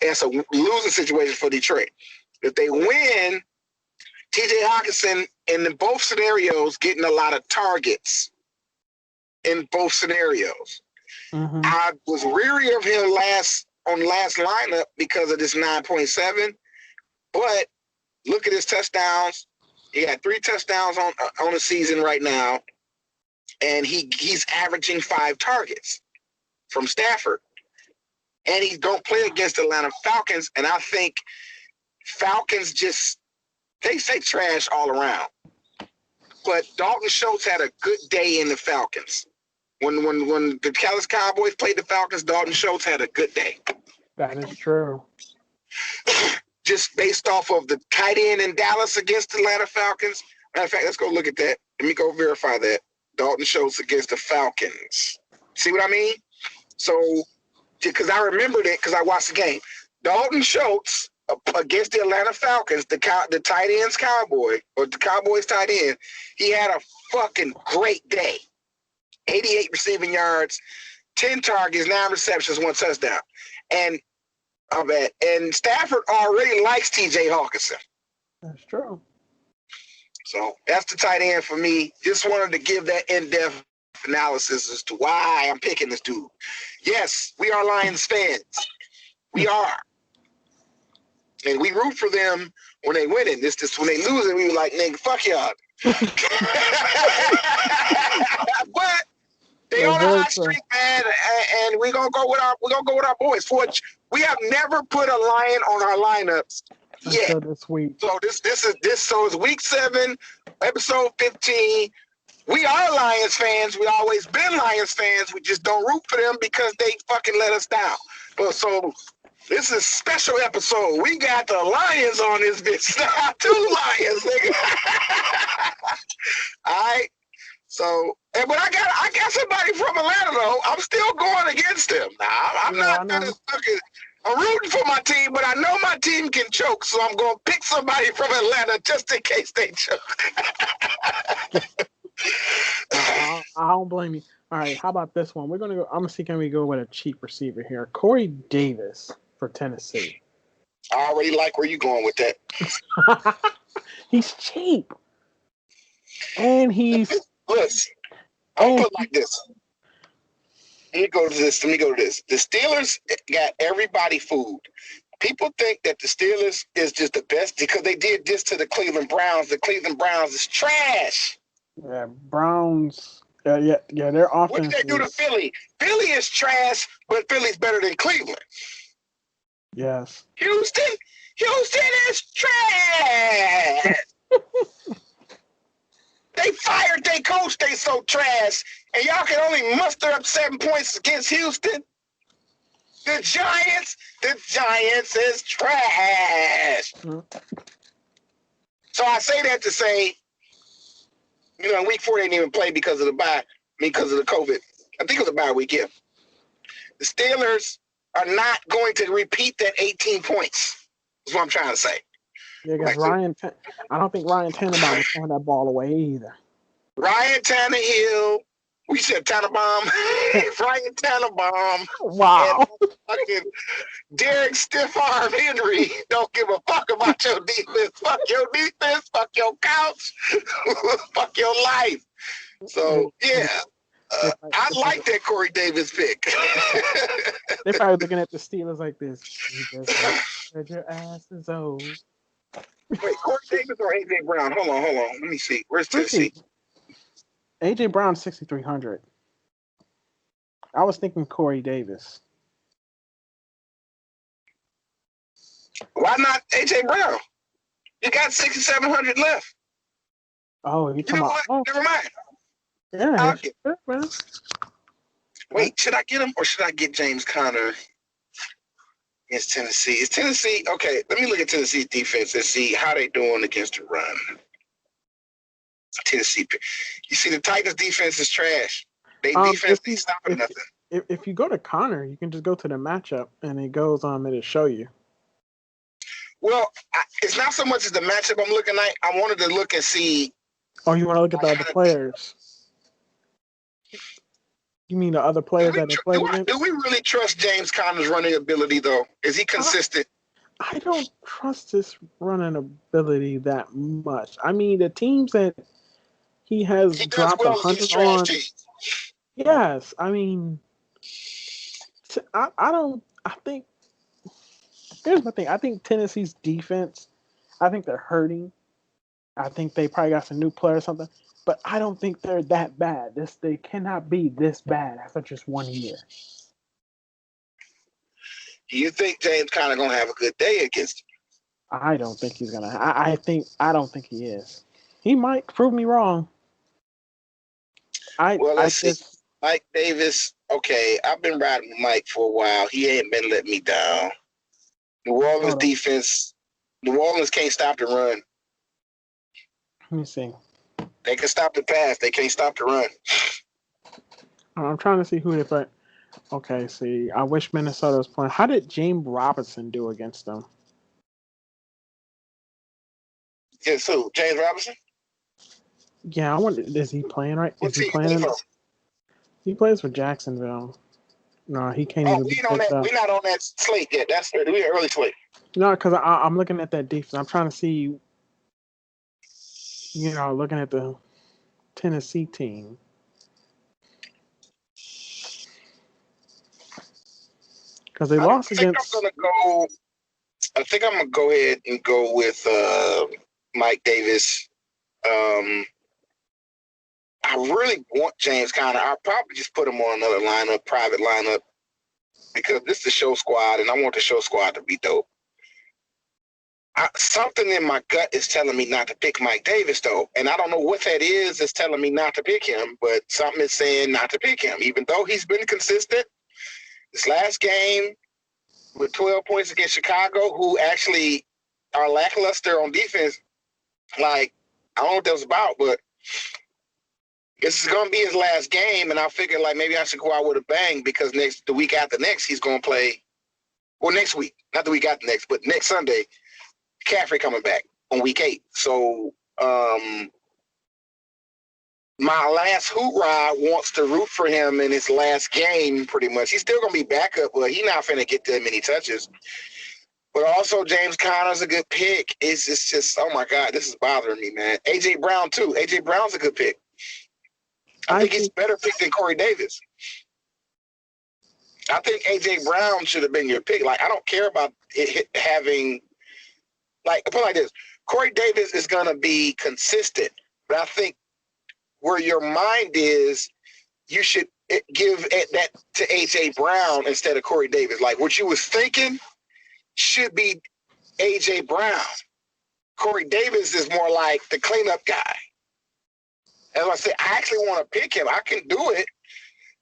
It's a losing situation for Detroit. If they win, TJ Hawkinson in both scenarios getting a lot of targets in both scenarios. Mm-hmm. I was weary of him on last lineup because of this 9.7. But look at his touchdowns. He got 3 touchdowns on the season right now, and he's averaging 5 targets from Stafford. And he's going to play against the Atlanta Falcons, and I think Falcons just they say trash all around. But Dalton Schultz had a good day in the Falcons. When the Dallas Cowboys played the Falcons, Dalton Schultz had a good day. That is true. Just based off of the tight end in Dallas against the Atlanta Falcons. Matter of fact, let's go look at that. Let me go verify that. Dalton Schultz against the Falcons. See what I mean? So, because I remembered it because I watched the game. Dalton Schultz against the Atlanta Falcons, the tight end's Cowboy, or the Cowboys tight end, he had a fucking great day. 88 receiving yards, 10 targets, 9 receptions, 1 touchdown. And Stafford already likes TJ Hawkinson. That's true. So that's the tight end for me. Just wanted to give that in-depth analysis as to why I'm picking this dude. Yes, we are Lions fans. We are. And we root for them when they win it. This when they lose it, we were like, nigga, fuck y'all. But they on a hot streak, man, and we're gonna go with our boys. We have never put a Lion on our lineups yet. Until this week. So so it's week 7, episode 15. We are Lions fans. We always been Lions fans. We just don't root for them because they fucking let us down. But so this is a special episode. We got the Lions on this bitch. 2 Lions, nigga. All right. So, but I got somebody from Atlanta though. I'm still going against them. Now, I'm not gonna fucking. I'm rooting for my team, but I know my team can choke, so I'm gonna pick somebody from Atlanta just in case they choke. I don't blame you. All right, how about this one? We're gonna go. I'm gonna see can we go with a cheap receiver here. Corey Davis for Tennessee. I already like where you going with that. He's cheap, and he's. Listen, I'll put it like this. Let me go to this. The Steelers got everybody food. People think that the Steelers is just the best because they did this to the Cleveland Browns. The Cleveland Browns is trash. Yeah, Browns. Yeah. Their offense. What did they do to Philly? Philly is trash, but Philly's better than Cleveland. Yes. Houston is trash. They fired their coach. They so trash, and y'all can only muster up 7 points against Houston. The Giants is trash. Mm-hmm. So I say that to say, in week 4 they didn't even play because of the bye. Because of the COVID. I think it was a bye week. Yeah. The Steelers are not going to repeat that 18 points. Is what I'm trying to say. Yeah, because I don't think Ryan Tannenbaum was throwing that ball away either. Ryan Tannehill, we said Tannenbaum, Ryan Tannenbaum. Wow. And fucking Derek Stiff Arm Henry don't give a fuck about your defense. Fuck your defense, fuck your couch, fuck your life. So, yeah. I like that Corey Davis pick. They're probably looking at the Steelers like this. You just said your ass is old. Wait, Corey Davis or A.J. Brown? Hold on. Let me see. Where's Tennessee? A.J. Brown, 6,300. I was thinking Corey Davis. Why not A.J. Brown? You got 6,700 left. Oh, you know what? Oh. Never mind. Yeah. Wait, should I get him or should I get James Conner against Tennessee? Is Tennessee okay? Let me look at Tennessee's defense and see how they doing against the run. Tennessee, you see, the Titans' defense is trash. They defense ain't stopping nothing. If you go to Conner, you can just go to the matchup and it goes on it'll show you. Well, it's not so much as the matchup I'm looking at. I wanted to look and see. Oh, you want to look at the other players? You mean the other players that they played against? Do we really trust James Conner's running ability, though? Is he consistent? I don't trust his running ability that much. I mean, the teams that he has dropped 100 on. Yes, I mean, I don't. I think here's my thing. I think Tennessee's defense. I think they're hurting. I think they probably got some new players or something. But I don't think they're that bad. They cannot be this bad after just 1 year. Do you think James Conner gonna have a good day against him? I don't think he's gonna. I don't think he is. He might prove me wrong. Well, I let's see. just Mike Davis. Okay, I've been riding with Mike for a while. He ain't been letting me down. New Orleans hold on. defense. New Orleans can't stop the run. Let me see. They can stop the pass. They can't stop the run. I'm trying to see who they play. Okay, see. I wish Minnesota was playing. How did James Robinson do against them? Guess who? James Robinson? Yeah, I wonder. Is he playing right? Is What's he he playing? from? He plays for Jacksonville. No, he can't Oh, even we be ain't on picked that. up. We not on that slate yet. That's we early slate. No, because I'm looking at that defense. I'm trying to see. Looking at the Tennessee team. Because they lost against. I think I'm gonna go ahead and go with Mike Davis. I really want James Conner. I'll probably just put him on another lineup, private lineup, because this is the show squad, and I want the show squad to be dope. Something in my gut is telling me not to pick Mike Davis, though, and I don't know what that is. It's telling me not to pick him, but something is saying not to pick him, even though he's been consistent. This last game with 12 points against Chicago, who actually are lackluster on defense. Like, I don't know what that was about, but this is going to be his last game, and I figured, like, maybe I should go out with a bang because the week after next, he's going to play. Well, next week, not the week after next, but next Sunday, McCaffrey coming back on week 8. So, my last hoorah wants to root for him in his last game, pretty much. He's still going to be backup, but he's not going to get that many touches. But also, James Conner's a good pick. It's just, oh my God, this is bothering me, man. A.J. Brown, too. A.J. Brown's a good pick. I think he's better pick than Corey Davis. I think A.J. Brown should have been your pick. Like, I don't care about it having, like, put it like this. Corey Davis is going to be consistent, but I think where your mind is, you should give that to A.J. Brown instead of Corey Davis. Like, what you was thinking should be A.J. Brown. Corey Davis is more like the cleanup guy. As I said, I actually want to pick him. I can do it,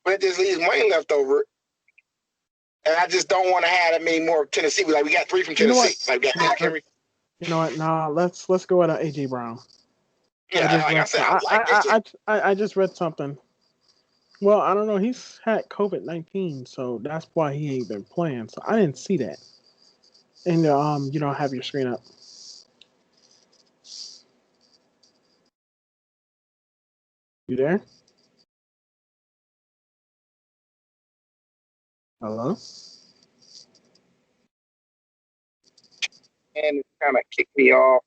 but it just leaves money left over. And I just don't want to have that many more Tennessee. Like, we got 3 from Tennessee. Like, we got Derrick Henry. You know what? No, let's go at A.J. Brown. Yeah, I just read something. Well, I don't know. He's had COVID-19, so that's why he ain't been playing. So I didn't see that. And you don't have your screen up. You there? Hello? And it kind of kicked me off.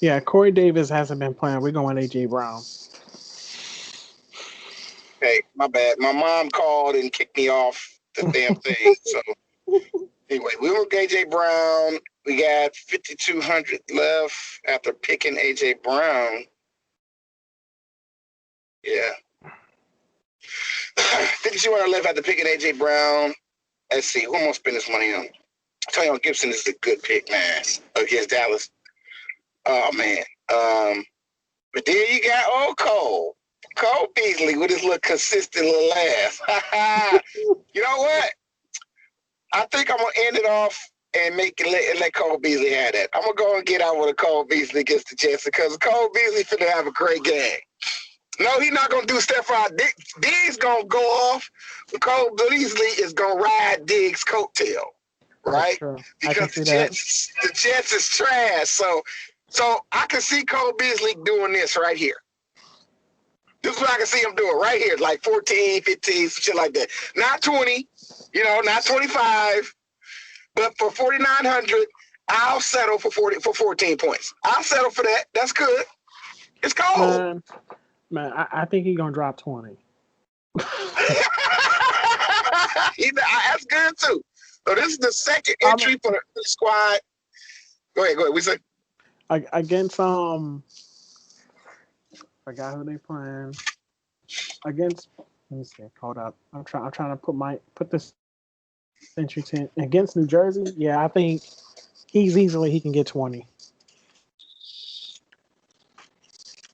Yeah, Corey Davis hasn't been playing. We're going A.J. Brown. Okay, my bad. My mom called and kicked me off the damn thing. So anyway, we were A.J. Brown. We got 5,200 left after picking A.J. Brown. Yeah. 5,200 left after picking A.J. Brown. Let's see. Who am I going to spend this money on? Antonio Gibson is a good pick, man, against Dallas. Oh, man. But then you got old Cole. Cole Beasley with his little consistent little ass. You know what? I think I'm going to end it off and let Cole Beasley have that. I'm going to go and get out with a Cole Beasley against the Jets because Cole Beasley finna have a great game. No, he's not going to do Stephon Diggs. Diggs going to go off. Cole Beasley is going to ride Diggs' coattail, right? Because the Jets is trash. So I can see Cole Beasley doing this right here. This is what I can see him doing right here, like 14, 15, shit like that. Not 20, not 25, but for 4,900, I'll settle for 14 points. I'll settle for that. That's good. It's cold. Man, I think he's going to drop 20. That's good, too. So this is the second entry for the squad. Go ahead. We say against forgot who they playing against. Let me see. Hold up. I'm trying to put this Century 10 against New Jersey. Yeah, I think he can get 20.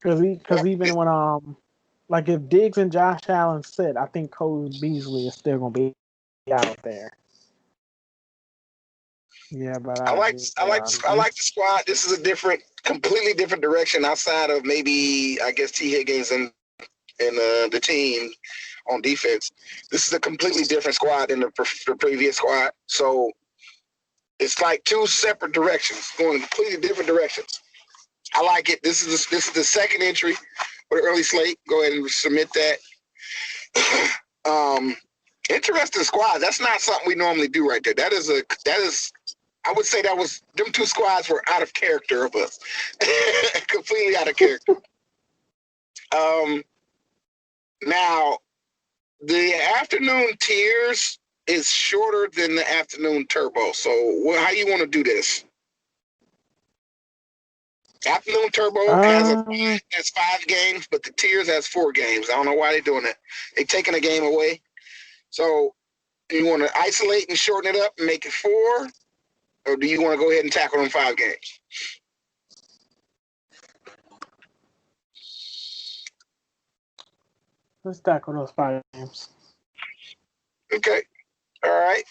Because even when like if Diggs and Josh Allen sit, I think Cole Beasley is still gonna be out there. Yeah, but I like the squad. This is a completely different direction outside of maybe I guess T Higgins and the team on defense. This is a completely different squad than the previous squad. So it's like two separate directions, going in completely different directions. I like it. This is the second entry for the early slate. Go ahead and submit that. Interesting squad. That's not something we normally do right there. That is I would say them two squads were out of character of us. Completely out of character. Now the afternoon tiers is shorter than the afternoon turbo. So how you want to do this? Afternoon turbo has 5 games, but the tiers has 4 games. I don't know why they're doing that. They're taking a game away. So do you want to isolate and shorten it up and make it 4? Or do you want to go ahead and tackle them 5 games? Let's tackle those 5 games. Okay. All right.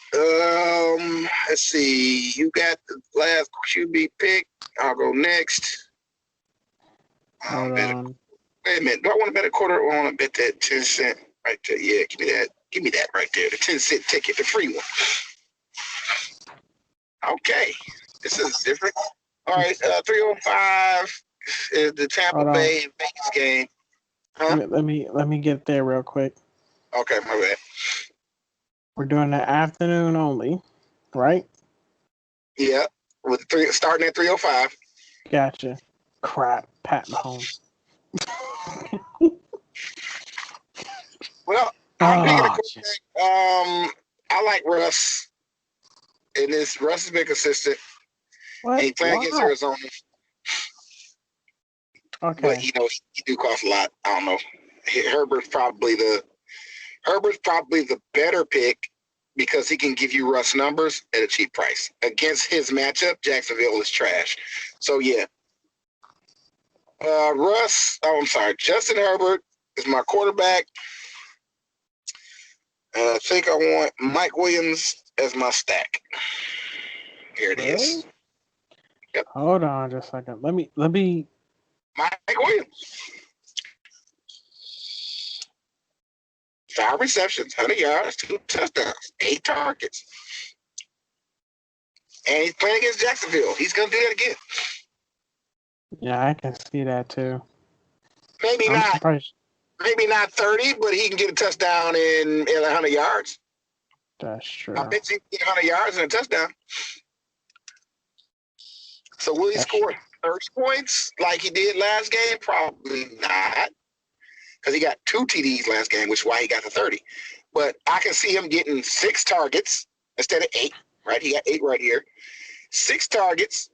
Let's see. You got the last QB pick. I'll go next. Hold on. Wait a minute. Do I want to bet a quarter or want to bet that 10 cent right there? Yeah, give me that. Give me that right there. The 10-cent ticket, the free one. Okay. This is different. All right. 305 is the Tampa Bay and Vegas game. Huh? Let me get there real quick. Okay, my bad. We're doing the afternoon only, right? Yeah, starting at 305. Gotcha. Crap, Pat Mahomes. Well, I'm picking a quarterback. I like Russ, and Russ has been consistent. What? And he playing against Arizona. Okay. But he do cost a lot. I don't know. Herbert's probably the better pick because he can give you Russ numbers at a cheap price. Against his matchup, Jacksonville is trash. So yeah. Justin Herbert is my quarterback. I think I want Mike Williams as my stack. Here it is. Yep. Hold on just a second. Let me Mike Williams. 5 receptions, 100 yards, 2 touchdowns, 8 targets. And he's playing against Jacksonville. He's going to do that again. Yeah, I can see that too. Maybe not 30, but he can get a touchdown in 100 yards. That's true. I bet you can get 100 yards and a touchdown. So will he score 30 points like he did last game? Probably not. Because he got 2 TDs last game, which is why he got the 30. But I can see him getting 6 targets instead of 8, right? He got 8 right here. 6 targets,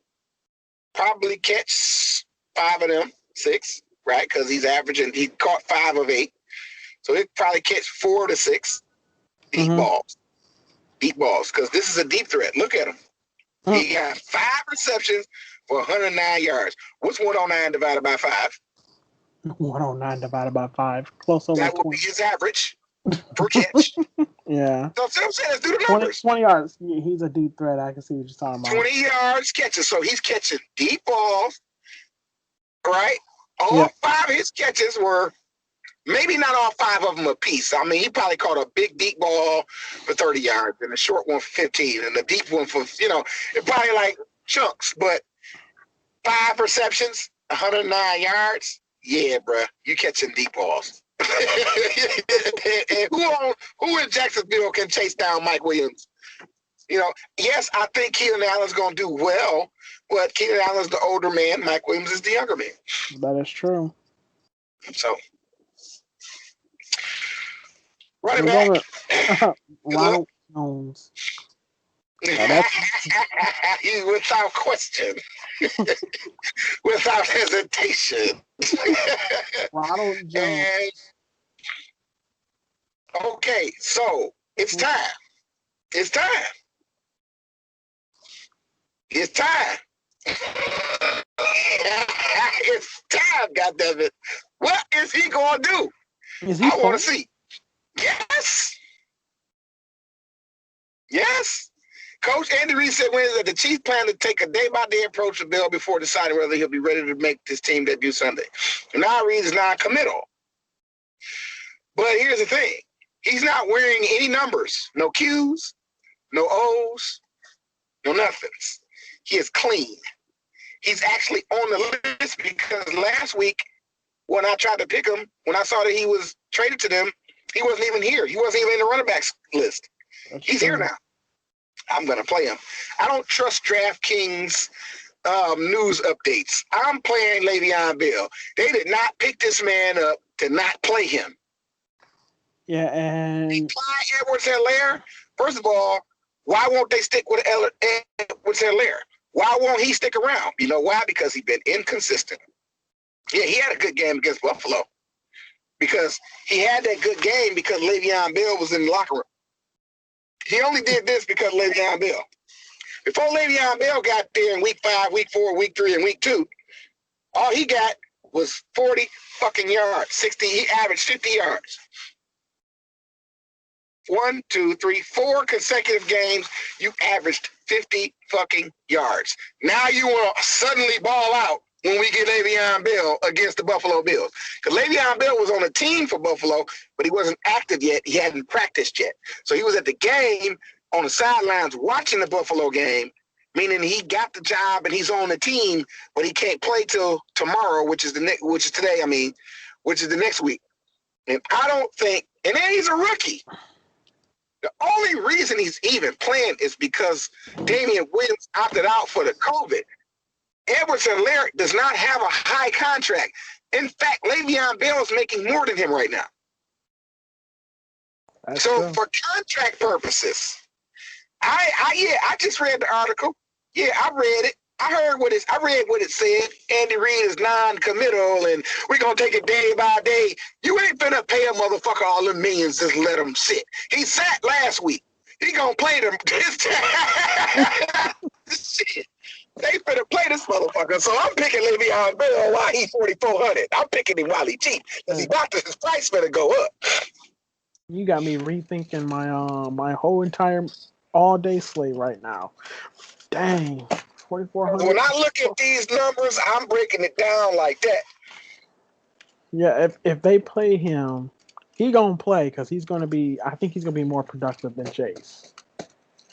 probably catch 5 of them, 6, right? Because he caught 5 of 8. So he'll probably catch 4 to 6 deep balls. Deep balls, because this is a deep threat. Look at him. He got 5 receptions for 109 yards. What's 109 divided by 5? 109 divided by 5. Close over. That would be his average per catch. Yeah. So I'm saying, let's do the numbers. 20 yards. He's a deep threat. I can see what you're talking about. 20 yards catches. So he's catching deep balls, right? All 5 of his catches were maybe not all 5 of them a piece. I mean, he probably caught a big deep ball for 30 yards and a short one for 15 and a deep one for, it probably like chunks, but 5 receptions, 109 yards. Yeah, bro, you catching deep balls. And who in Jacksonville can chase down Mike Williams? Yes, I think Keenan Allen's going to do well, but Keenan Allen's the older man. Mike Williams is the younger man. That is true. So, running back. Ronald Jones. Without question. Without hesitation. Ronald Jones. Okay, so it's time. It's time. It's time. It's time, goddammit. What is he going to do? I want to see. Yes. Yes. Coach Andy Reid said Wednesday that the Chiefs plan to take a day-by-day approach to Bill before deciding whether he'll be ready to make this team debut Sunday. Now Reid is non-committal. But here's the thing. He's not wearing any numbers. No Qs, no Os, no nothings. He is clean. He's actually on the list because last week when I tried to pick him, when I saw that he was traded to them, he wasn't even here. He wasn't even in the running backs list. He's here now. I'm going to play him. I don't trust DraftKings news updates. I'm playing Le'Veon Bell. They did not pick this man up to not play him. Yeah, and Clyde Edwards-Helaire, first of all, why won't they stick with Edwards-Helaire? Why won't he stick around? You know why? Because he's been inconsistent. Yeah, he had a good game against Buffalo because he had that good game because Le'Veon Bell was in the locker room. He only did this because Le'Veon Bell. Before Le'Veon Bell got there in week 5, week 4, week 3, and week 2, all he got was 40 fucking yards, 60. He averaged 50 yards. 1, 2, 3, 4 consecutive games, you averaged 50 fucking yards. Now you want to suddenly ball out when we get Le'Veon Bell against the Buffalo Bills. Because Le'Veon Bell was on a team for Buffalo, but he wasn't active yet. He hadn't practiced yet. So he was at the game on the sidelines watching the Buffalo game, meaning he got the job and he's on the team, but he can't play till tomorrow, which is today, which is the next week. And I don't think, and then he's a rookie. The only reason he's even playing is because Damian Williams opted out for the COVID. Edwards-Helaire does not have a high contract. In fact, Le'Veon Bell is making more than him right now. That's so true. For contract purposes, I just read the article. Yeah, I read it. I read what it said. Andy Reid is non-committal, and we're gonna take it day by day. You ain't finna pay a motherfucker all the millions, just let him sit. He sat last week. He gonna play them this time. Shit. They finna play this motherfucker. So I'm picking Le'Veon Bell while he's 4,400. I'm picking him while he's cheap. Because his price finna go up. You got me rethinking my my whole entire all-day slate right now. Dang. 4,400. When I look at these numbers, I'm breaking it down like that. Yeah, if they play him, he gonna play because he's gonna be. I think he's gonna be more productive than Chase.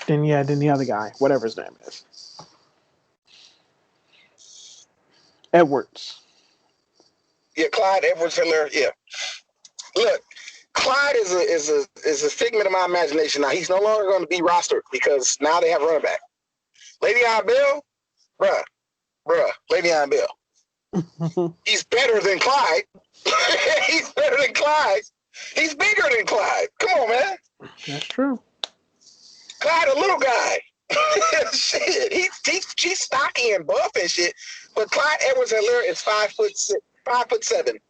Than the other guy, whatever his name is. Edwards. Yeah, Clyde Edwards-Helaire. Yeah. Look, Clyde is a figment of my imagination. Now he's no longer going to be rostered because now they have running back. Le'Veon Bell, bruh, Le'Veon Bell. He's better than Clyde. He's better than Clyde. He's bigger than Clyde. Come on, man. That's true. Clyde, a little guy. Shit, he's stocky and buff and shit. But Clyde Edwards-Helaire is 5'7".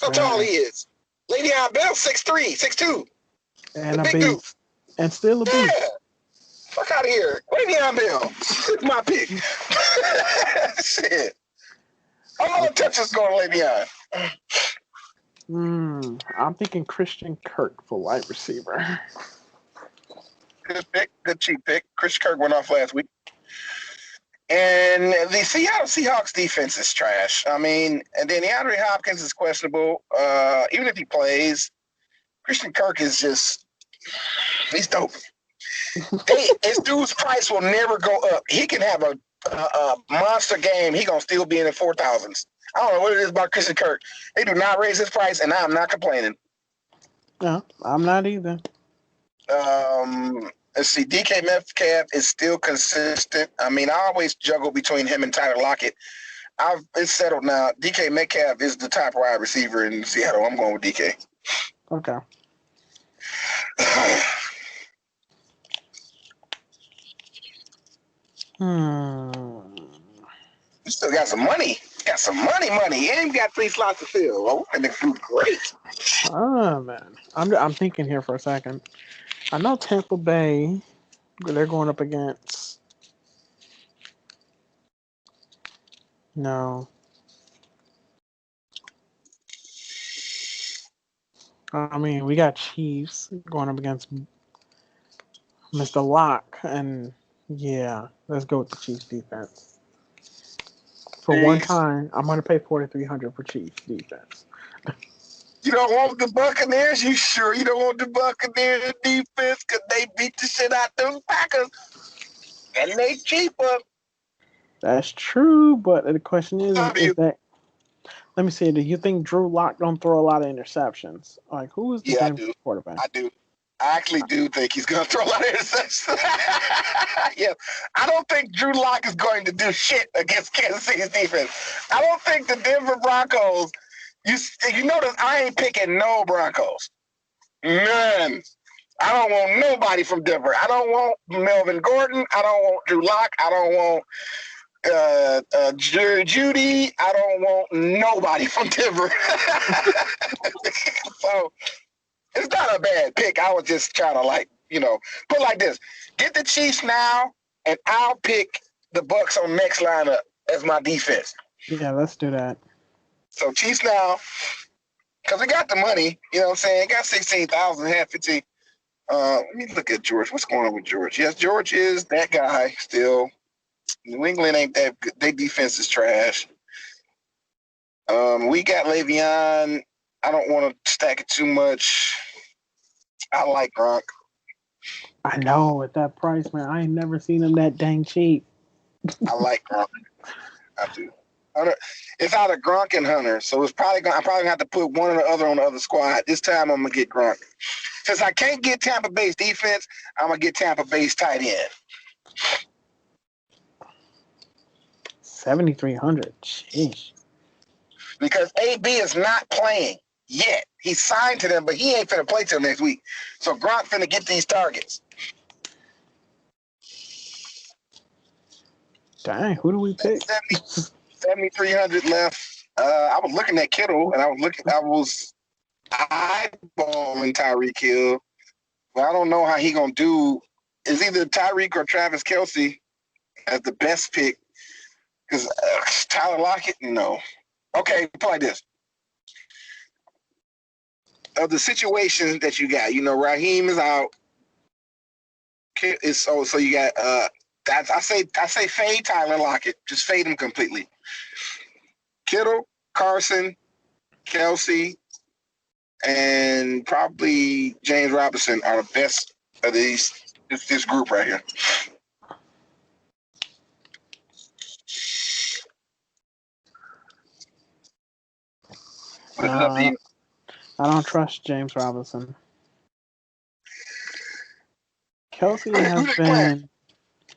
How tall he is. Le'Veon Bell 6'3", 6'2". And a big goof. And still a beast. Yeah. Fuck out of here. Le'Veon Bell. It's my pick. Shit. All the touches going to Le'Veon. I'm thinking Christian Kirk for wide receiver. Good pick. Good cheap pick. Christian Kirk went off last week. And the Seattle Seahawks defense is trash. I mean, and then DeAndre Hopkins is questionable. Even if he plays, Christian Kirk is just, he's dope. His dude's price will never go up. He can have a monster game. He going to still be in the 4,000s. I don't know what it is about Christian Kirk. They do not raise his price, and I'm not complaining. No, I'm not either. Let's see, DK Metcalf is still consistent. I mean, I always juggle between him and Tyler Lockett. It's settled now. DK Metcalf is the top wide receiver in Seattle. I'm going with DK. Okay. You still got some money. Got some money. And you got 3 slots to fill. Oh, and they do great. Oh, man. I'm thinking here for a second. I know Tampa Bay. They're going up against. No. I mean, we got Chiefs going up against Mr. Lock, and yeah, let's go with the Chiefs defense. For one Chiefs. time, I'm gonna pay $4,300 for Chiefs defense. You don't want the Buccaneers? You sure you don't want the Buccaneers defense? Because they beat the shit out them Packers. And they cheaper. That's true, but the question is W. that? Let me see. Do you think Drew Lock don't throw a lot of interceptions? Like, who is the Yeah, I damn do. quarterback? I do. I actually do think he's going to throw a lot of interceptions. Yeah, I don't think Drew Lock is going to do shit against Kansas City's defense. I don't think the Denver Broncos. You notice I ain't picking no Broncos. None. I don't want nobody from Denver. I don't want Melvin Gordon. I don't want Drew Lock. I don't want Judy. I don't want nobody from Denver. So it's not a bad pick. I was just trying to put it like this: get the Chiefs now, and I'll pick the Bucks on next lineup as my defense. Yeah, let's do that. So Chiefs now, because we got the money. You know what I'm saying? Got 16,000, half 15. Let me look at George. What's going on with George? Yes, George is that guy still. New England ain't that good. Their defense is trash. We got Le'Veon. I don't want to stack it too much. I like Gronk. I know at that price, man. I ain't never seen him that dang cheap. I like Gronk. I do. It's out of Gronk and Hunter, so I'm probably gonna have to put one or the other on the other squad. This time I'm gonna get Gronk. Since I can't get Tampa Bay's defense, I'm gonna get Tampa Bay's tight end. 7,300. Jeez. Because AB is not playing yet. He's signed to them, but he ain't finna play till next week. So Gronk finna get these targets. Dang, who do we pick? 7,300 left. I was looking at Kittle, and I was eyeballing Tyreek Hill, but I don't know how he gonna do. Is either Tyreek or Travis Kelce as the best pick? Because Tyler Lockett, no. Okay, put like this. Of the situations that you got, Raheem is out. So you got I say fade Tyler Lockett. Just fade him completely. Kittle, Carson, Kelce, and probably James Robinson are the best of this group right here. I don't trust James Robinson. Kelce has been. Playing?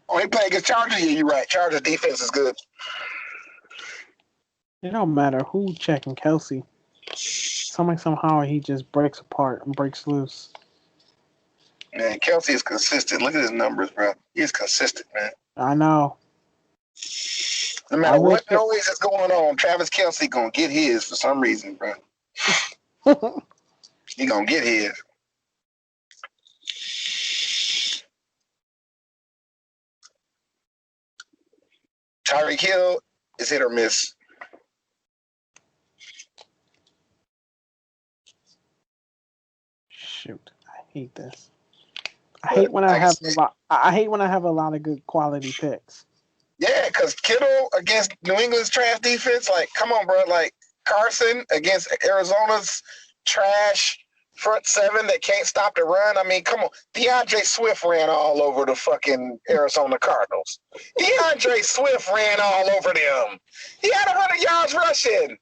Oh, he playing against Chargers? Yeah, you're right. Chargers defense is good. It don't matter who checking Kelce. Somehow he just breaks apart and breaks loose. Man, Kelce is consistent. Look at his numbers, bro. He's consistent, man. I know. No matter what noise is going on, Travis Kelce gonna get his for some reason, bro. He gonna get his. Tyreek Hill is hit or miss. Shoot, I hate this. I hate when I have a lot of good quality picks. Yeah, because Kittle against New England's trash defense, like, come on, bro. Like, Carson against Arizona's trash front seven that can't stop the run. I mean, come on. DeAndre Swift ran all over the fucking Arizona Cardinals. DeAndre Swift ran all over them. He had 100 yards rushing.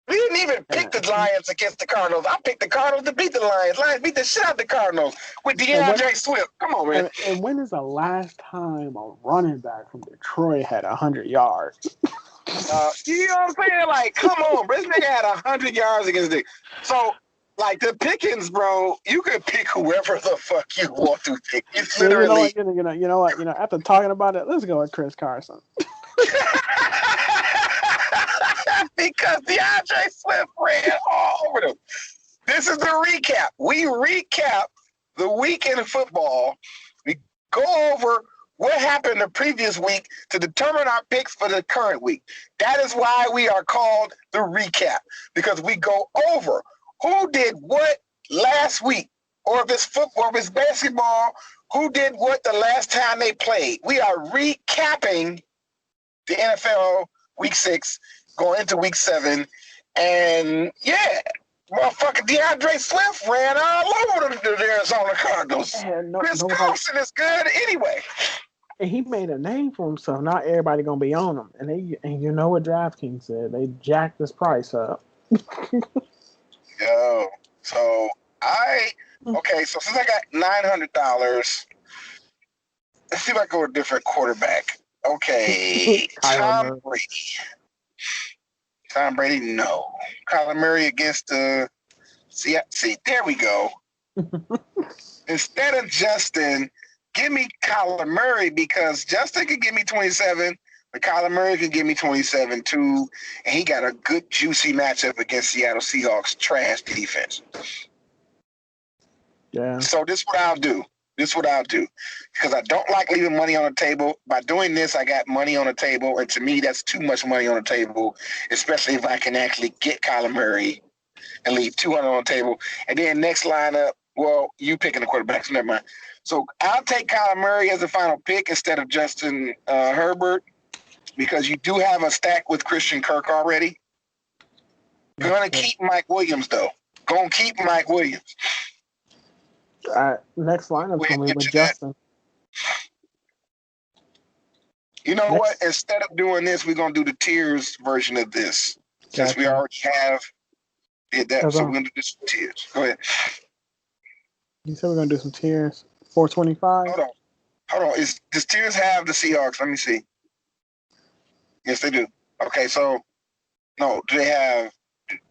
We didn't even pick the Lions against the Cardinals. I picked the Cardinals to beat the Lions. Lions beat the shit out of the Cardinals with DeAndre Swift. Come on, man. And when is the last time a running back from Detroit had 100 yards? You know what I'm saying? Like, come on, bro. This nigga had 100 yards against the. So, like, the Pickens, bro, you can pick whoever the fuck you want to pick. It's literally. You know what? After talking about it, let's go with Chris Carson. Because DeAndre Swift ran all over them. This is the recap. We recap the weekend of football. We go over what happened the previous week to determine our picks for the current week. That is why we are called the recap, because we go over who did what last week, or if it's football, or if it's basketball, who did what the last time they played. We are recapping the NFL week 6 going into week 7. And yeah, motherfucker DeAndre Swift ran all over the Arizona Cardinals. Chris Carson is good anyway. And he made a name for himself. Not everybody gonna be on him. And you know what DraftKings said? They jacked his price up. Yo, so so since I got $900, let's see if I go with a different quarterback. Okay, Tom Brady. Tom Brady, no. Kyler Murray against the see, there we go. Instead of Justin, give me Kyler Murray, because Justin can give me 27, but Kyler Murray can give me 27 too, and he got a good juicy matchup against Seattle Seahawks trash defense. Yeah. So this is what I'll do. Because I don't like leaving money on the table. By doing this, I got money on the table, and to me, that's too much money on the table, especially if I can actually get Kyler Murray and leave 200 on the table. And then next lineup, well, you picking the quarterbacks, never mind. So I'll take Kyler Murray as the final pick instead of Justin Herbert, because you do have a stack with Christian Kirk already. Gonna keep Mike Williams, though. Gonna keep Mike Williams. Next lineup's gonna be with Justin. You know what? Instead of doing this, we're gonna do the tiers version of this, since we already have that. So we're gonna do this tiers. Go ahead. You said we're gonna do some tiers. 425. Hold on. Does tiers have the Seahawks? Let me see. Yes, they do. Okay, so no, do they have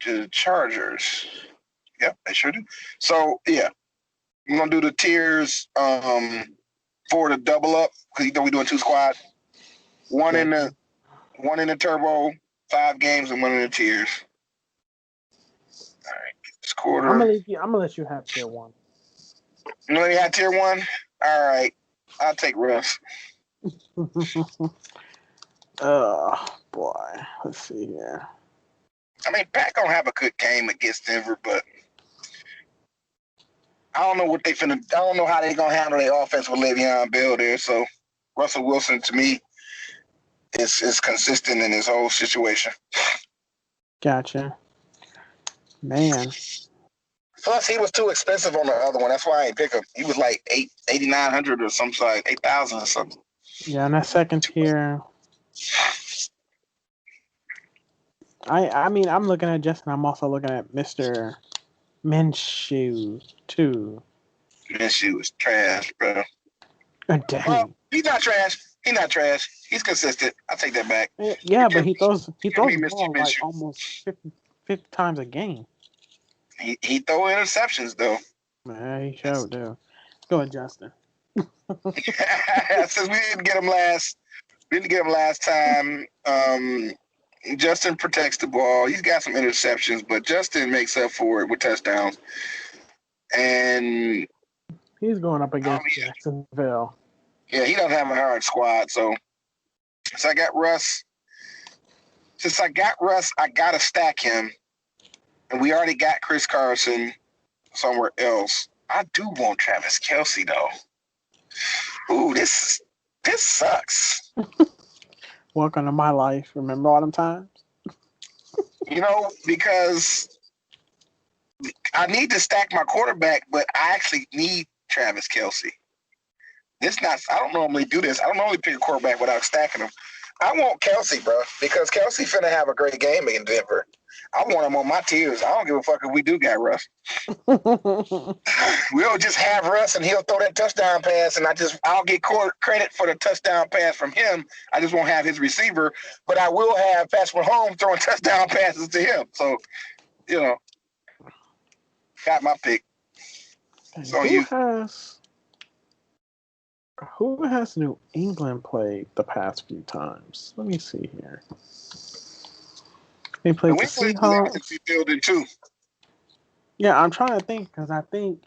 the Chargers? Yep, they sure do. So yeah. We're gonna do the tiers for the double up, because you know we're doing 2 squad. One in the turbo, 5 games, and 1 in the tiers. All right, this quarter. I'm gonna let you have tier 1. You know, you have tier 1. All right, I'll take Russ. Oh boy, let's see here. I mean, Pat gonna have a good game against Denver, but I don't know what I don't know how they're gonna handle their offense with Le'Veon Bell there. So Russell Wilson, to me, is consistent in his whole situation. Gotcha. Man. Plus, he was too expensive on the other one. That's why I ain't pick him. He was like 8,900 or something, like 8,000 or something. Yeah, and that second tier. I mean, I'm looking at Justin. I'm also looking at Mr. Minshew too. Minshew is trash, bro. Dang. Well, he's not trash. He's consistent. I'll take that back. Yeah, but he throws the ball like almost 50 times a game. He throw interceptions though. Man, he showed do. Go ahead, Justin. Since we didn't get him last time. Justin protects the ball. He's got some interceptions, but Justin makes up for it with touchdowns. And he's going up against Jacksonville. Yeah, he doesn't have a hard squad. So I got Russ. Since I got Russ, I got to stack him. And we already got Chris Carson somewhere else. I do want Travis Kelce, though. Ooh, this sucks. Welcome to my life. Remember all them times? You know, because I need to stack my quarterback, but I actually need Travis Kelce. I don't normally do this. I don't normally pick a quarterback without stacking him. I want Kelce, bro, because Kelce finna have a great game in Denver. I want him on my tiers. I don't give a fuck if we do got Russ. We'll just have Russ, and he'll throw that touchdown pass, and I'll get credit for the touchdown pass from him. I just won't have his receiver, but I will have Patrick Mahomes throwing touchdown passes to him. So, you know, got my pick. So who has New England played the past few times? Let me see here. They played the Seahawks. Building too. Yeah, I'm trying to think because I think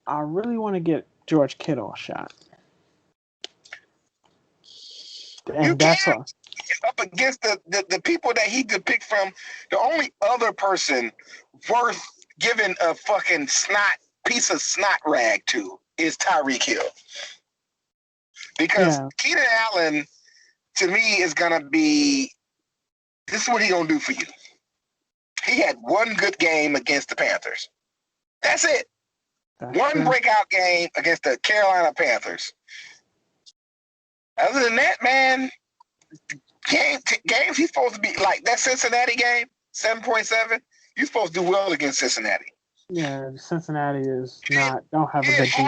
I really want to get George Kittle a shot, You and that's can't all. up against the people that he could pick from. The only other person worth giving a fucking piece of snot rag to is Tyreek Hill. Because Yeah, Keenan Allen, to me, is gonna be this is what he gonna do for you. He had one good game against the Panthers. That's it. that's One true. breakout game against the Carolina Panthers. Other than that, man, games he's supposed to be like that Cincinnati game, 7.7. You're supposed to do well against Cincinnati. Yeah, Cincinnati is He did, don't have he a did good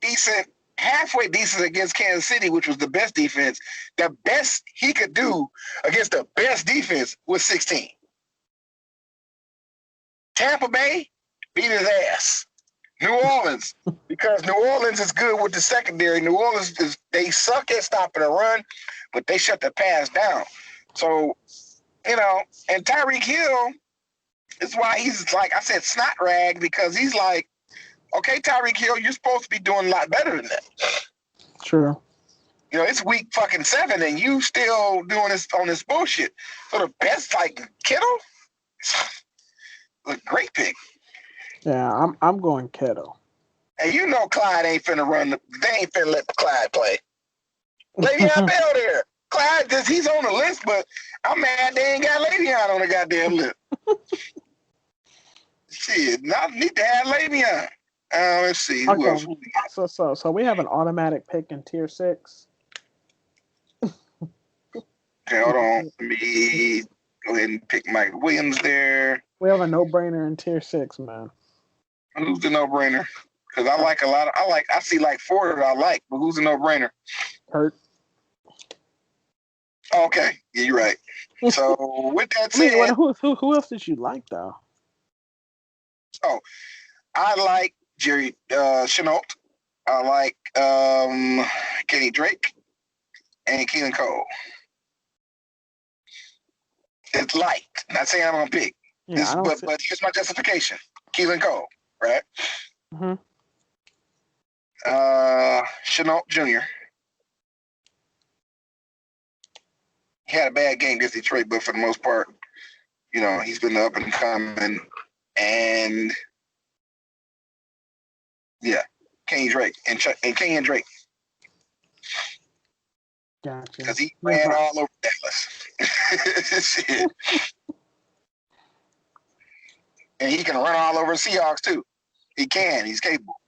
defense. halfway decent against Kansas City, which was the best defense. The best he could do against the best defense was 16. Tampa Bay beat his ass. New Orleans, because New Orleans is good with the secondary. New Orleans they suck at stopping a run, but they shut the pass down. So, and Tyreek Hill is why he's like I said, snot rag, because he's like, okay, Tyreek Hill, you're supposed to be doing a lot better than that. True. It's week fucking 7 and you still doing this on this bullshit. So the best, like Kittle, a great pick. Yeah, I'm going Kittle. And Clyde ain't finna run. They ain't finna let Clyde play. Le'Veon Bell there. Clyde, he's on the list, but I'm mad they ain't got Le'Veon on the goddamn list. Shit, I need to have Le'Veon. Let's see. Who else? So we have an automatic pick in tier 6. Okay, hold on. Let me go ahead and pick Mike Williams there. We have a no-brainer in tier 6, man. Who's the no-brainer? Because I like a lot of. I see like 4 that I like, but who's the no-brainer? Hurt. Okay, yeah, you're right. So with that said, who else did you like though? Oh, I like Jerry Chenault. I like Kenny Drake and Keelan Cole. It's light. Not saying I'm gonna pick. Yeah, but here's my justification. Keelan Cole, right? Mm-hmm. Chenault Jr. He had a bad game against Detroit, but for the most part, he's been up and coming. And yeah, Kenny Drake and Kenny and Drake. Gotcha. Because he ran all over Dallas. Shit. And he can run all over the Seahawks too. He can. He's capable.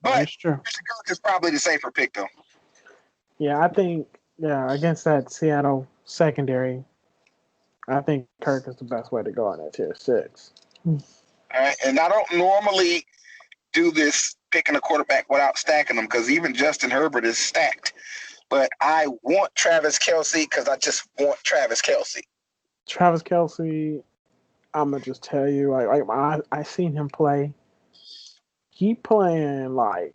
But that's true. Christian Kirk is probably the safer pick though. Yeah, I think against that Seattle secondary, I think Kirk is the best way to go on that tier 6. All right, and I don't normally do this picking a quarterback without stacking them, because even Justin Herbert is stacked. But I want Travis Kelce because I just want Travis Kelce. Travis Kelce, I'm gonna just tell you, I seen him play. He playing like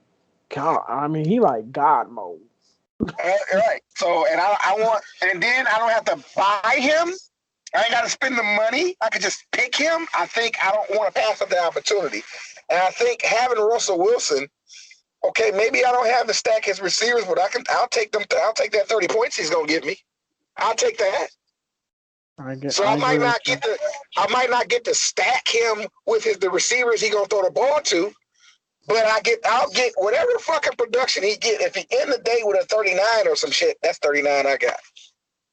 God. I mean, he like God mode. Right. So, and I want, and then I don't have to buy him. I ain't got to spend the money. I could just pick him. I think I don't want to pass up the opportunity. And I think having Russell Wilson, okay, maybe I don't have to stack his receivers, but I'll take them. I'll take that 30 points he's gonna give me. I'll take that. I might not get to stack him with the receivers he gonna throw the ball to, but I'll get whatever fucking production he get. If he end the day with a 39 or some shit, that's 39 I got.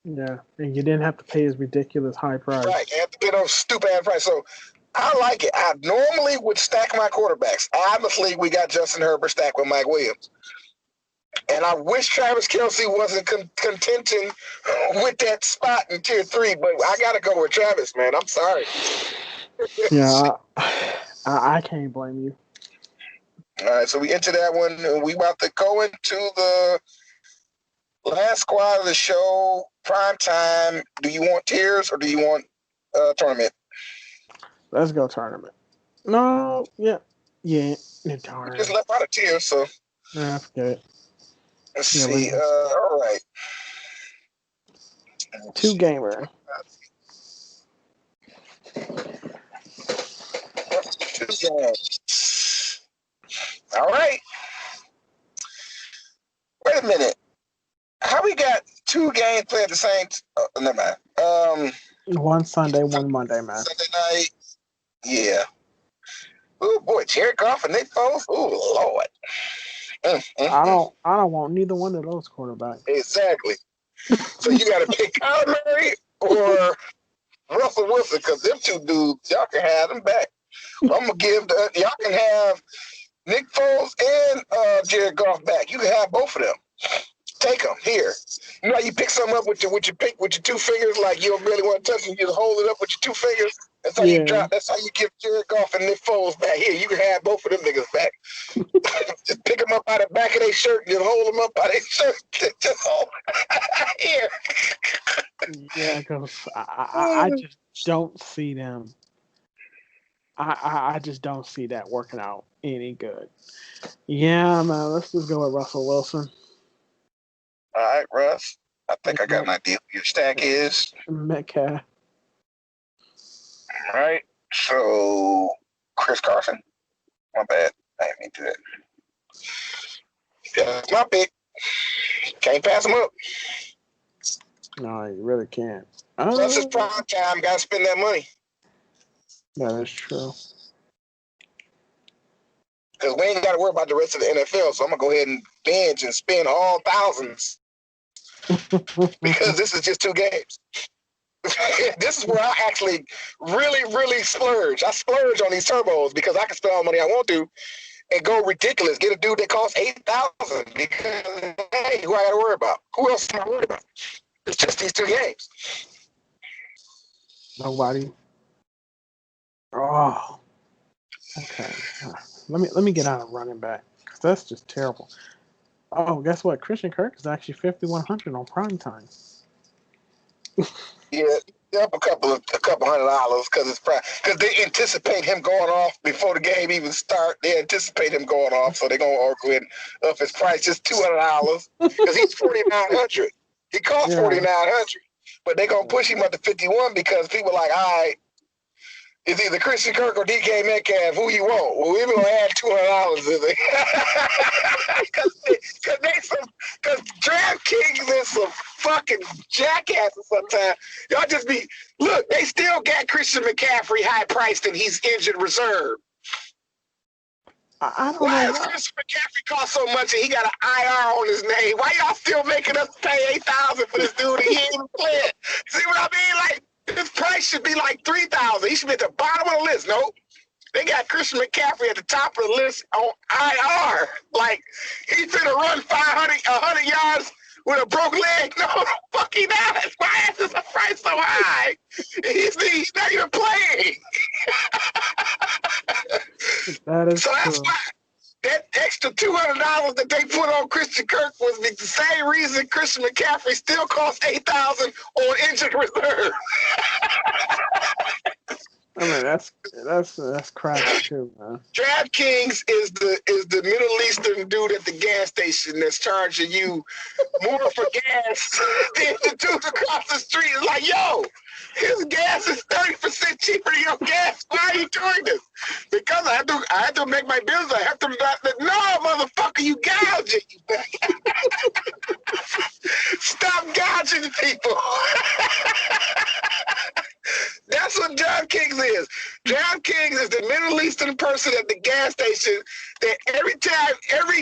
Yeah, and you didn't have to pay his ridiculous high price. Right, you have to pay those stupid ass price. So I like it. I normally would stack my quarterbacks. Obviously, we got Justin Herbert stacked with Mike Williams. And I wish Travis Kelce wasn't contenting with that spot in tier 3, but I got to go with Travis, man. I'm sorry. Yeah, I can't blame you. All right, so we enter that one, and we about to go into the last squad of the show, prime time. Do you want tiers or do you want tournament? Let's go tournament. No, yeah, tournament. We just left out of tiers, so. Nah, forget it. Let's see. All right. Two gamer. 2 games. All right. Wait a minute. How we got 2 games played at the same? Never mind. One Sunday, one Monday, man. Sunday night. Yeah. Oh boy, Jared Goff and Nick Foles. Oh Lord. I don't want neither one of those quarterbacks. Exactly. So you got to pick Kyler Murray or Russell Wilson, because them 2 dudes, y'all can have them back. I'm gonna give y'all can have Nick Foles and Jared Goff back. You can have both of them. Take them here. You know how you pick something up with your 2 fingers, like you don't really want to touch them. You just hold it up with your 2 fingers. That's how you drop. That's how you give Jared Goff and Nick Foles back. Here, you can have both of them niggas back. Just pick them up out the back of their shirt. Just hold them up out their shirt. Just hold here. Yeah, because I just don't see them. I just don't see that working out any good. Yeah, man. Let's just go with Russell Wilson. All right, Russ. I think I got an idea what your stack is. Metcalf. All right. So, Chris Carson. My bad. I didn't mean to do that. Yeah, that's my pick. Can't pass him up. No, you really can't. Plus, it's prime time. Got to spend that money. That is true. Because we ain't got to worry about the rest of the NFL. So I'm going to go ahead and binge and spend all thousands. Because this is just 2 games. This is where I actually really, really splurge. I splurge on these turbos because I can spend all the money I want to and go ridiculous. Get a dude that costs $8,000 because, hey, who I got to worry about? Who else am I worried about? It's just these 2 games. Nobody. Oh. Okay. Let me get out of running back because that's just terrible. Oh, guess what? Christian Kirk is actually 5,100 on prime time. Yeah, up a couple $100 because it's because they anticipate him going off before the game even start. They anticipate him going off, so they're gonna go ahead and up his price just $200 because he's 4,900. He costs 4,900, but they're gonna push him up to 51 because people are like, all right, it's either Christian Kirk or DK Metcalf. Who you want? Well, we're gonna add $200 because DraftKings is some fucking jackasses sometimes. Y'all just be look. They still got Christian McCaffrey high priced and he's injured reserve. I don't Why know. does Christian McCaffrey cost so much and he got an IR on his name? Why y'all still making us pay $8,000 for this dude and he ain't even playing? See what I mean? Like. His price should be like $3,000. He should be at the bottom of the list. Nope. They got Christian McCaffrey at the top of the list on IR. Like, he's finna run 100 yards with a broke leg. No, fuck he not. Why is his price so high? He's not even playing. That is so that's true. why that extra $200 that they put on Christian Kirk was the same reason Christian McCaffrey still costs $8,000 on injured reserve. I mean, that's crap too, man. DraftKings is the Middle Eastern dude at the gas station that's charging you more for gas than the dude across the street. It's like, yo, his gas is 30% cheaper than your gas. Why are you doing this? Because I have to make my bills. I have to not. No, motherfucker, you gouging. Stop gouging people. That's what DraftKings is. DraftKings is the Middle Eastern person at the gas station that every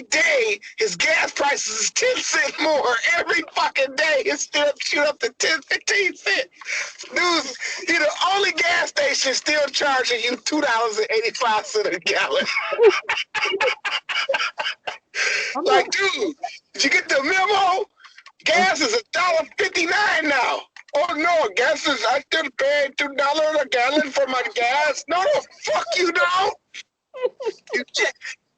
day, his gas prices is 10 cents more. Every fucking day, it's still shoot up to 10, 15 cents. Dude, he the only gas station still charging you $2.85 a gallon. Like, dude, did you get the memo? Gas is $1.59 now. Oh no, gas is I still pay $2 a gallon for my gas. No, fuck you, don't.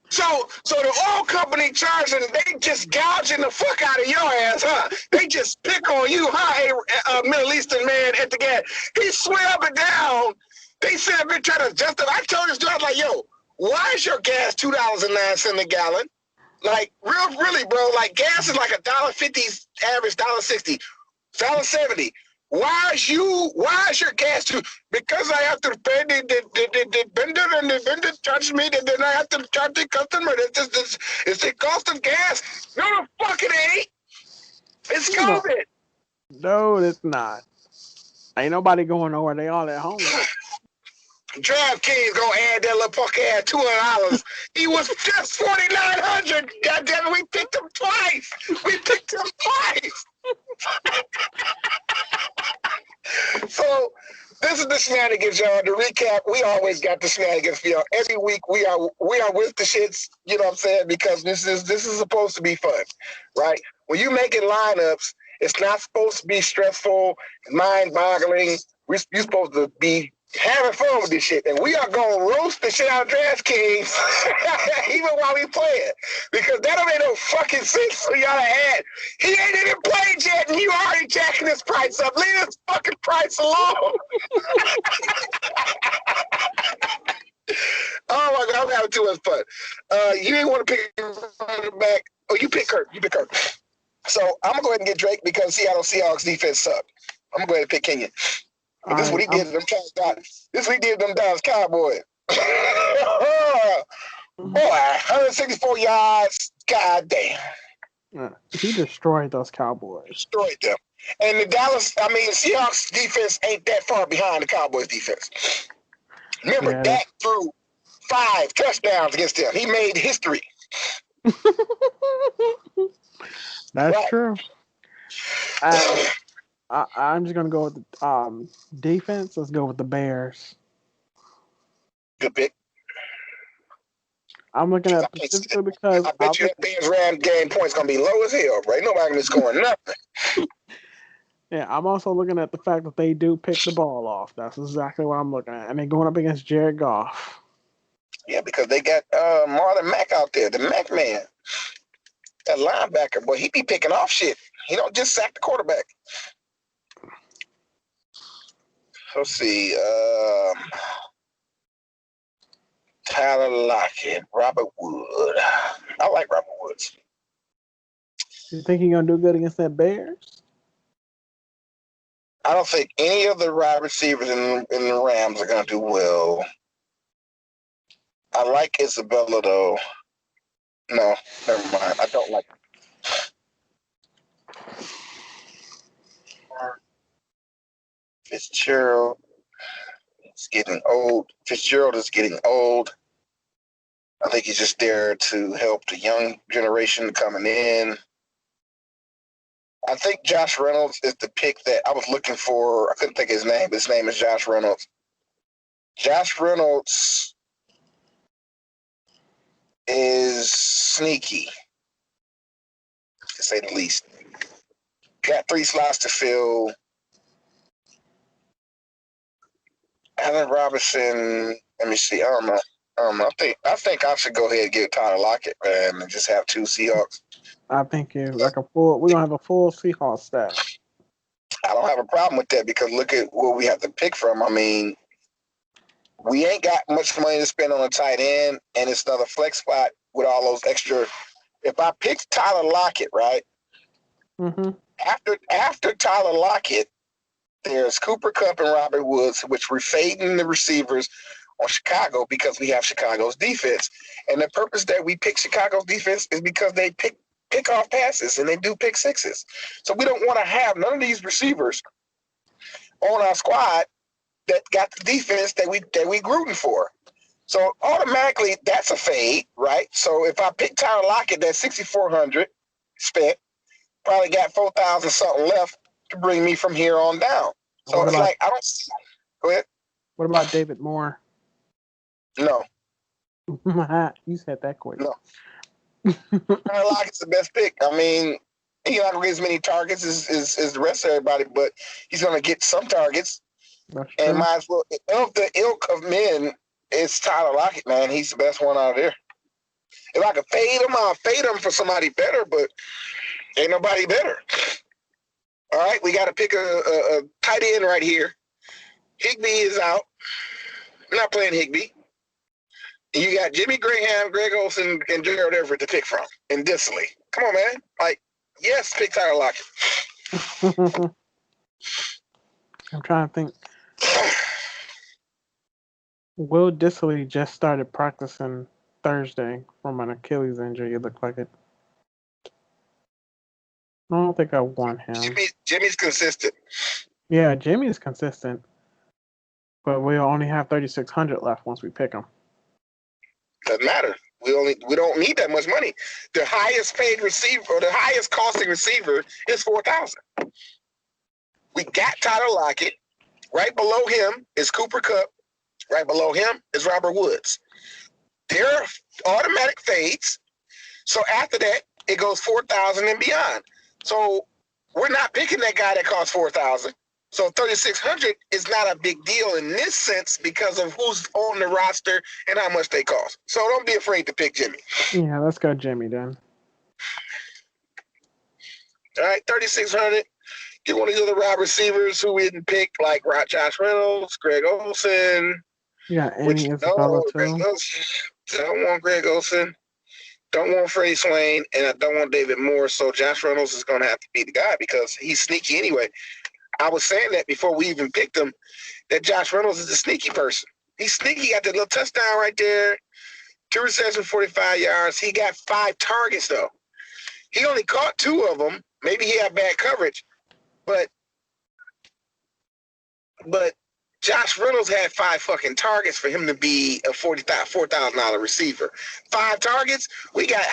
So the oil company charging, they just gouging the fuck out of your ass, huh? They just pick on you, huh? A Middle Eastern man at the gas. He swear up and down. They said I've been trying to justify. I told this dude, I was like, yo, why is your gas $2.09 a gallon? Like, really, bro. Like, gas is like $1.50 average, $1.60, $1.70. Why is your gas too? Because I have to pay the vendor and the vendor charges me, then I have to charge the customer. It's the cost of gas. No, the fuck it ain't. It's COVID. No, it's not. Ain't nobody going nowhere. They all at home. DraftKings gonna add that little punk ass $200. He was just $4,900. God damn it, we picked him twice. So this is the shenanigans, y'all. To recap, we always got the shenanigans for y'all. Every week we are with the shits, you know what I'm saying? Because this is supposed to be fun, right? When you making lineups, it's not supposed to be stressful, mind-boggling. You're supposed to be having fun with this shit. And we are gonna roast the shit out of DraftKings even while we play it. Because that don't make no fucking sense for y'all to add. He ain't even played yet and you already jacking his price up. Leave his fucking price alone. Oh my god, I'm having too much fun. You didn't want to pick running back. Oh, you pick Kirk. So I'm gonna go ahead and get Drake because Seattle Seahawks defense sucked. I'm gonna go ahead and pick Kenyon. But this is what he did to them Dallas Cowboys. Boy, 164 yards. God damn. He destroyed those Cowboys. Destroyed them. And the Seahawks defense ain't that far behind the Cowboys defense. Remember, Dak threw 5 touchdowns against them. He made history. That's true. I'm just gonna go with the defense. Let's go with the Bears. Good pick. I'm looking at specifically because I bet you that Bears Ram game points gonna be low as hell, right? Nobody gonna be scoring nothing. Yeah, I'm also looking at the fact that they do pick the ball off. That's exactly what I'm looking at, and they're going up against Jared Goff. Yeah, because they got Marlon Mack out there, the Mack man, that linebacker. Boy, he be picking off shit. He don't just sack the quarterback. Let's see. Tyler Lockett, Robert Wood. I like Robert Woods. You think he's gonna do good against that Bears? I don't think any of the wide receivers in the Rams are gonna do well. I like Isabella though. No, never mind. I don't like Fitzgerald. It's getting old. Fitzgerald is getting old. I think he's just there to help the young generation coming in. I think Josh Reynolds is the pick that I was looking for. I couldn't think of his name, but his name is Josh Reynolds. Josh Reynolds is sneaky, to say the least. Got 3 slots to fill. Allen Robinson, let me see. I don't know. I think I should go ahead and get Tyler Lockett, man, and just have 2 Seahawks. I think we're gonna have a full Seahawks staff. I don't have a problem with that because look at what we have to pick from. I mean, we ain't got much money to spend on a tight end, and it's another flex spot with all those extra. If I pick Tyler Lockett, right? Mm-hmm. After Tyler Lockett, there's Cooper Kupp and Robert Woods, which we're fading the receivers on Chicago because we have Chicago's defense. And the purpose that we pick Chicago's defense is because they pick off passes and they do pick sixes. So we don't want to have none of these receivers on our squad that got the defense that we rooting for. So automatically that's a fade, right? So if I pick Tyler Lockett, that's 6,400 spent, probably got 4,000 something left to bring me from here on down. So it's like I don't. Go ahead. What about David Moore? No. You said that quick. No. Tyler Lockett's the best pick. I mean, he's not gonna get as many targets as the rest of everybody, but he's gonna get some targets. And might as well, of the ilk of men, it's Tyler Lockett, man. He's the best one out of there. If I could fade him, I'll fade him for somebody better, but ain't nobody better. All right, we got to pick a tight end right here. Higbee is out. We're not playing Higbee. You got Jimmy Graham, Greg Olsen, and Gerald Everett to pick from in Disley. Come on, man. Like, yes, pick Tyler Lockett. I'm trying to think. Will Dissily just started practicing Thursday from an Achilles injury. It looked like it. I don't think I want him. Jimmy's consistent. Yeah, Jimmy's consistent, but we'll only have 3,600 left once we pick him. Doesn't matter. We don't need that much money. The highest paid receiver or the highest costing receiver is 4,000. We got Tyler Lockett. Right below him is Cooper Kupp. Right below him is Robert Woods. They're automatic fades. So after that, it goes 4,000 and beyond. So we're not picking that guy that costs 4,000. So 3,600 is not a big deal in this sense because of who's on the roster and how much they cost. So don't be afraid to pick Jimmy. Yeah, let's go Jimmy then. All right, 3,600. Get one of the other wide receivers who we didn't pick, like Josh Reynolds, Greg Olsen. Yeah, Andy Isabella too. Don't want Greg Olsen. Don't want Freddie Swain, and I don't want David Moore. So Josh Reynolds is going to have to be the guy because he's sneaky anyway. I was saying that before we even picked him, that Josh Reynolds is a sneaky person. He's sneaky. Got that little touchdown right there. 2 receptions, 45 yards. He got 5 targets, though. He only caught 2 of them. Maybe he had bad coverage. But Josh Reynolds had 5 fucking targets for him to be a $4,000 receiver. 5 targets? We got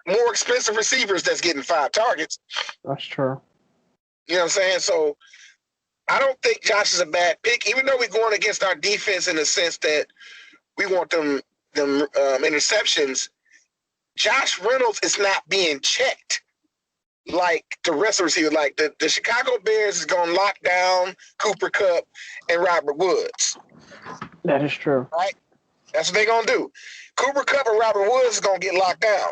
more expensive receivers that's getting 5 targets. That's true. You know what I'm saying? So I don't think Josh is a bad pick, even though we're going against our defense in the sense that we want them interceptions. Josh Reynolds is not being checked like the rest of the receivers. Like the Chicago Bears is going to lock down Cooper Kupp and Robert Woods. That is true. Right? That's what they're going to do. Cooper Kupp and Robert Woods is going to get locked down.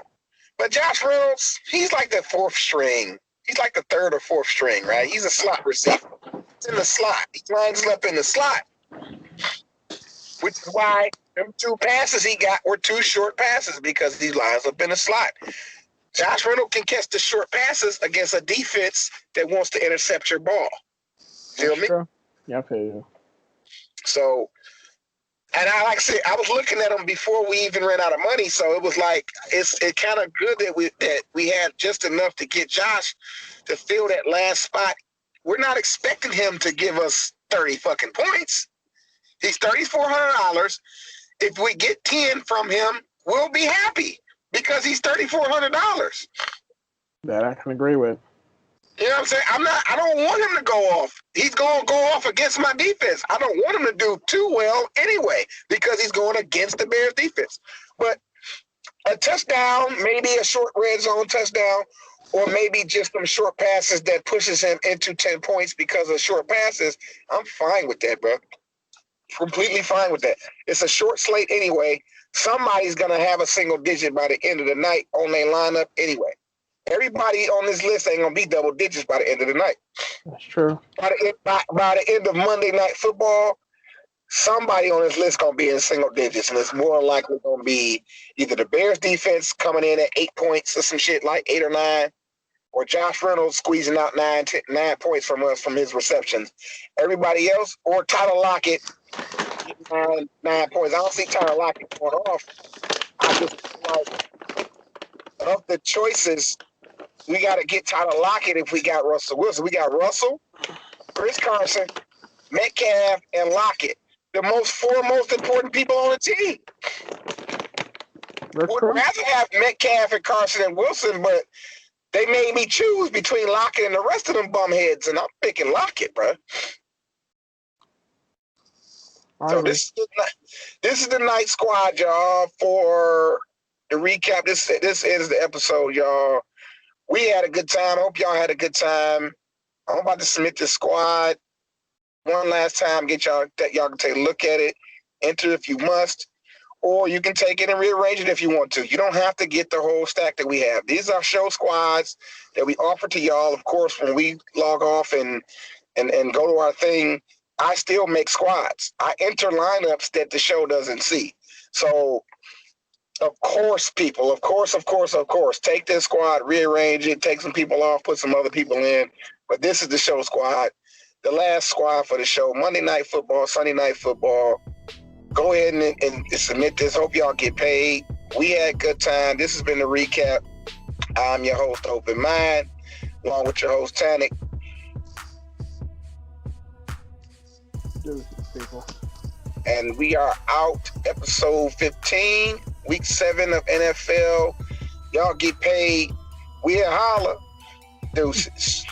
But Josh Reynolds, he's like the 4th string. He's like the 3rd or 4th string, right? He's a slot receiver. He's in the slot. He lines up in the slot. Which is why them 2 passes he got were 2 short passes because he lines up in the slot. Josh Reynolds can catch the short passes against a defense that wants to intercept your ball. Feel me? True. Yeah, I feel you. So, and like I said, I was looking at them before we even ran out of money. So it was like it's kind of good that we had just enough to get Josh to fill that last spot. We're not expecting him to give us 30 fucking points. He's $3,400. If we get 10 from him, we'll be happy because he's $3,400. That I can agree with. You know what I'm saying? I don't want him to go off. He's going to go off against my defense. I don't want him to do too well anyway because he's going against the Bears defense. But a touchdown, maybe a short red zone touchdown, or maybe just some short passes that pushes him into 10 points because of short passes, I'm fine with that, bro. Completely fine with that. It's a short slate anyway. Somebody's going to have a single digit by the end of the night on their lineup anyway. Everybody on this list ain't going to be double digits by the end of the night. That's true. By the end of Monday Night Football, somebody on this list going to be in single digits, and it's more likely going to be either the Bears defense coming in at 8 points or some shit like 8 or 9, or Josh Reynolds squeezing out 9 points from us from his receptions. Everybody else, or Tyler Lockett, 9 points. I don't see Tyler Lockett going off. I just like of the choices, we got to get Tyler Lockett if we got Russell Wilson. We got Russell, Chris Carson, Metcalf, and Lockett. The 4 most important people on the team. Would rather have Metcalf and Carson and Wilson, but they made me choose between Lockett and the rest of them bumheads, and I'm picking Lockett, bro. So this is the night squad, y'all. For the recap, this is the episode, y'all. We had a good time. I hope y'all had a good time. I'm about to submit this squad one last time. Get y'all that y'all can take a look at it, enter if you must, or you can take it and rearrange it if you want to. You don't have to get the whole stack that we have. These are show squads that we offer to y'all. Of course, when we log off and go to our thing, I still make squads. I enter lineups that the show doesn't see. So, of course, people, of course, take this squad, rearrange it, take some people off, put some other people in. But this is the show squad, the last squad for the show. Monday Night Football, Sunday Night Football. Go ahead and submit this. Hope y'all get paid. We had a good time. This has been the recap. I'm your host, Open Mind, along with your host, Tannic. People. And we are out. Episode 15, week 7 of NFL. Y'all get paid. We at holla. Deuces.